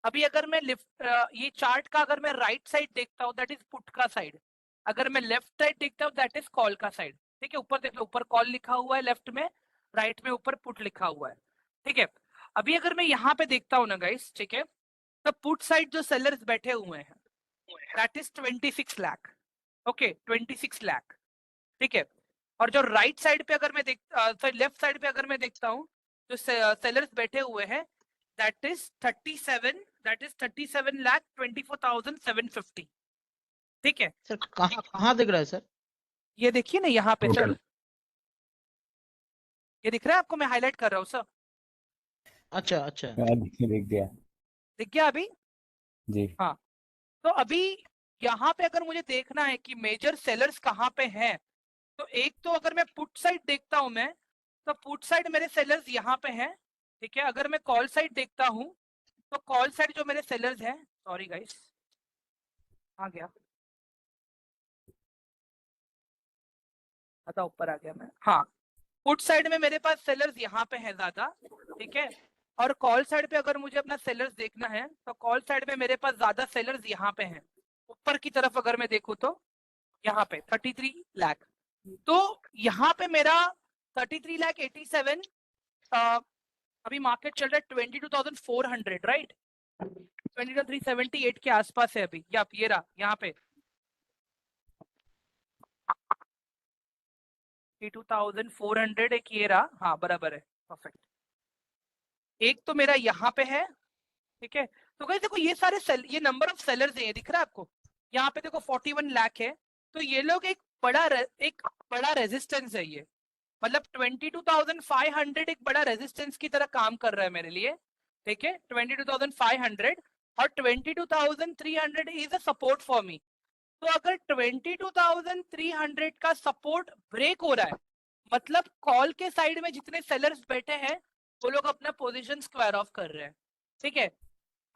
अभी अगर मैं ये चार्ट का अगर मैं राइट साइड देखता हूँ दैट इज पुट का साइड, अगर मैं लेफ्ट साइड देखता हूँ दैट इज कॉल का साइड, ठीक है? ऊपर देख लो, ऊपर कॉल लिखा हुआ है लेफ्ट में, राइट में ऊपर पुट लिखा हुआ है, ठीक है? अभी अगर मैं यहाँ पे देखता हूँ ना गाइस, ठीक है, तो पुट साइड जो सेलर्स बैठे हुए हैं that is 26 lakh, okay 26 lakh, ठीक है? और जो राइट साइड पे अगर मैं लेफ्ट साइड पे अगर मैं देखता हूँ जो सेलर्स बैठे हुए हैं दैट इज 37 लाख 24,750, ठीक है? सर कहाँ दिख रहा है सर? ये देखिए ना यहाँ पे सर, टोटल। ये दिख रहा है आपको? मैं हाईलाइट कर रहा हूँ सर, अच्छा दिख गया दिख गया अभी? जी। हाँ, तो अभी यहाँ पे अगर मुझे देखना है कि मेजर सेलर्स कहाँ पे हैं, तो एक तो अगर मैं पुट साइड देखता हूँ मैं, तो पुट साइड मेरे सेलर्स यहाँ पे हैं, ठीक है। अगर मैं कॉल साइड देखता हूँ तो कॉल साइड जो मेरे सेलर्स हैं, सॉरी गाइस, आ गया, अच्छा ऊपर आ गया मैं, हाँ, पुट साइड में मेरे पास सेलर्स यहाँ पे है ज्यादा, ठीक है। और कॉल साइड पे अगर मुझे अपना सेलर्स देखना है तो कॉल साइड में मेरे पास ज्यादा सेलर्स यहाँ पे हैं। ऊपर की तरफ अगर मैं देखूँ तो यहाँ पे 33 लाख, तो यहाँ पे मेरा 33 लाख 87, अभी मार्केट चल रहा है 22,400, राइट, 22,378 के आसपास है अभी, ये रहा यहाँ पे 22,400, एक ये रहा, हाँ बराबर है, परफेक्ट। एक तो मेरा यहाँ पे है, ठीक है। तो गाइस देखो ये सारे ये नंबर ऑफ सेलर्स है, दिख रहा है आपको, यहाँ पे देखो 41 लाख है, तो ये लोग एक बड़ा रेजिस्टेंस है ये, मतलब 22,500 एक बड़ा रेजिस्टेंस की तरह काम कर रहा है मेरे लिए, ठीक है। 22,500 और 22,300 is a support for me. तो अगर 22,300 का सपोर्ट ब्रेक हो रहा है, मतलब कॉल के साइड में जितने सेलर्स बैठे हैं वो लोग अपना पोजीशन स्क्वायर ऑफ कर रहे हैं, ठीक है।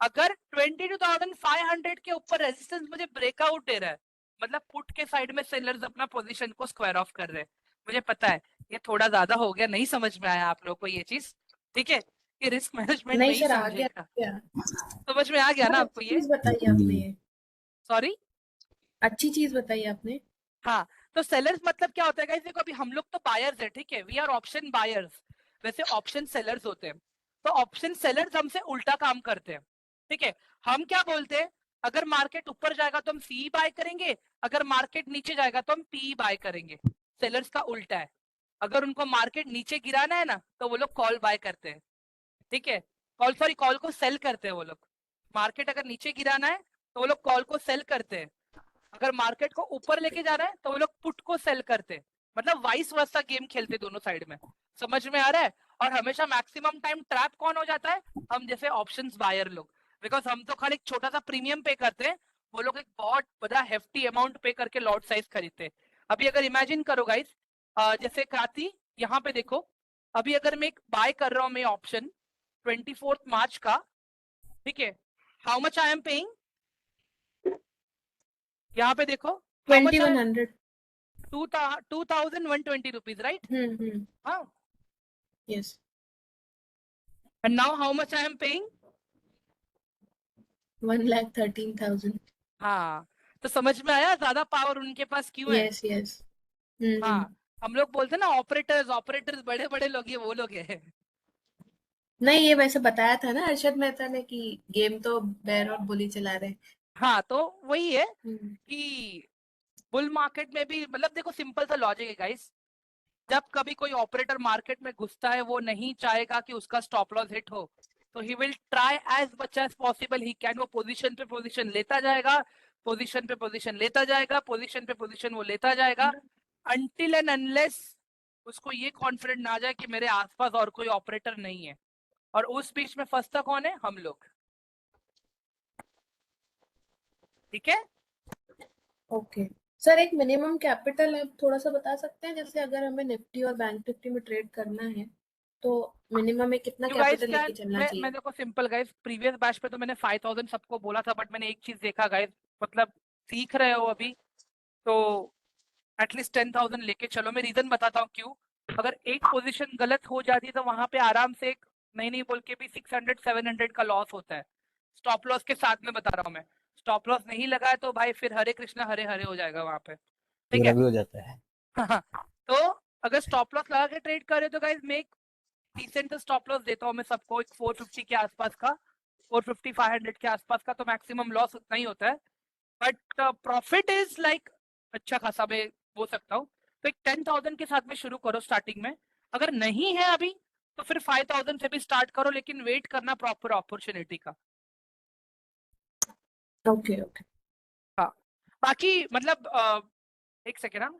अगर 22,500 के ऊपर रेजिस्टेंस मुझे ब्रेकआउट दे रहा है, मतलब पुट के साइड में सेलर्स अपना पोजीशन को स्क्वायर ऑफ कर रहे हैं। मुझे पता है ये थोड़ा ज्यादा हो गया, नहीं समझ में आया आप लोगों को ये चीज, ठीक है, ये रिस्क मैनेजमेंट में नहीं ही सर, आ गया समझेगा, क्या? समझ में आ गया ना बहुत आपको अच्छी ये, चीज बताई आपने, सॉरी, अच्छी चीज बताई आपने। हाँ। तो सेलर्स मतलब क्या होता है गाइस, देखो अभी हम लोग तो बायर्स है, ठीक है, वी आर ऑप्शन बायर्स, वैसे ऑप्शन सेलर्स होते हैं। तो ऑप्शन सेलर्स हमसे उल्टा काम करते हैं, ठीक है। हम क्या बोलते हैं, अगर मार्केट ऊपर जाएगा तो हम सी बाय करेंगे, अगर मार्केट नीचे जाएगा तो हम पी बाय करेंगे। सेलर्स का उल्टा है, अगर उनको मार्केट नीचे गिराना है ना तो वो लोग कॉल बाय करते हैं, ठीक है, कॉल को सेल करते हैं वो लोग। मार्केट अगर नीचे गिराना है तो वो लोग कॉल को सेल करते हैं, अगर मार्केट को ऊपर लेके जा रहा है तो वो लोग पुट को सेल करते हैं, मतलब वाइस वर्सा गेम खेलते दोनों साइड में, समझ में आ रहा है। और हमेशा मैक्सिमम टाइम ट्रैप कौन हो जाता है, हम जैसे ऑप्शंस बायर लोग, बिकॉज हम तो खाली एक छोटा सा प्रीमियम पे करते हैं, वो लोग एक बहुत बड़ा हेफ्टी अमाउंट पे करके लॉट साइज खरीदते हैं। अभी अगर इमेजिन करो गाइस, जैसे क्रांति यहाँ पे देखो, अभी अगर मैं एक बाय कर रहा हूँ मैं ऑप्शन 24 मार्च का, ठीक है, how much I am paying, यहाँ पे देखो 2100। 2,120 rupees, right? हाँ, Yes. and now how much I am paying? 1,13,000. हाँ, तो समझ में आया ज्यादा पावर उनके पास क्यों है। Yes, yes. हाँ, हम लोग बोलते हैं ना ऑपरेटर्स बड़े बड़े लोग, ये वो लोग हैं। नहीं, ये वैसे बताया था ना अर्शद मेहता ने कि गेम तो बेयर और बुली चला रहे। हाँ, तो वही है कि बुल मार्केट में भी, मतलब देखो सिंपल सा लॉजिक है गाइस, जब कभी कोई ऑपरेटर मार्केट में घुसता है वो नहीं चाहेगा कि उसका स्टॉप लॉस हिट हो, तो he will try as much as possible he can, वो पोजीशन पे पोजीशन लेता जाएगा, पोजीशन पे पोजीशन लेता जाएगा, पोजीशन पे पोजीशन वो लेता जाएगा, अनटिल एंड अनलेस उसको ये कॉन्फिडेंट ना आ जाए कि मेरे आसपास और कोई ऑपरेटर नहीं है। और उस बीच में फंसता कौन है, हम लोग, ठीक है। ओके सर, एक मिनिमम कैपिटल आप थोड़ा सा बता सकते हैं, जैसे अगर हमें निफ्टी और बैंक निफ्टी में ट्रेड करना है तो मिनिमम में कितना कैपिटल लेके चलना चाहिए? मैं देखो सिंपल गाइस, प्रीवियस बैच पे तो मैंने 5,000 सबको बोला था, बट मैंने एक चीज देखा गाइस, मतलब सीख रहे हो अभी तो एटलीस्ट 10,000 लेके चलो। मैं रीजन बताता हूँ क्यों। अगर एक पोजीशन गलत हो जाती है तो वहां पे आराम से एक नहीं बोल के भी 600-700 का लॉस होता है, स्टॉप लॉस के साथ में बता रहा हूँ मैं। स्टॉप लॉस नहीं लगा है तो भाई फिर हरे कृष्णा हरे हरे हो जाएगा वहां पे, ठीक है। भी हो जाता है। तो अगर स्टॉप लॉस लगा के ट्रेड करे तो गाइस मैं एक डिसेंट स्टॉप लॉस देता हूँ मैं सबको, एक 450 के आसपास का, 450-500 के आसपास का, तो मैक्सिमम लॉस उतना ही होता है, बट प्रॉफिट इज लाइक अच्छा खासा मैं बोल सकता हूँ। तो एक 10,000 के साथ में शुरू करो स्टार्टिंग में, अगर नहीं है अभी तो फिर 5,000 से भी स्टार्ट करो, लेकिन वेट करना प्रॉपर अपॉर्चुनिटी का। Okay okay. हाँ, बाकी मतलब एक सेकेंड, हाँ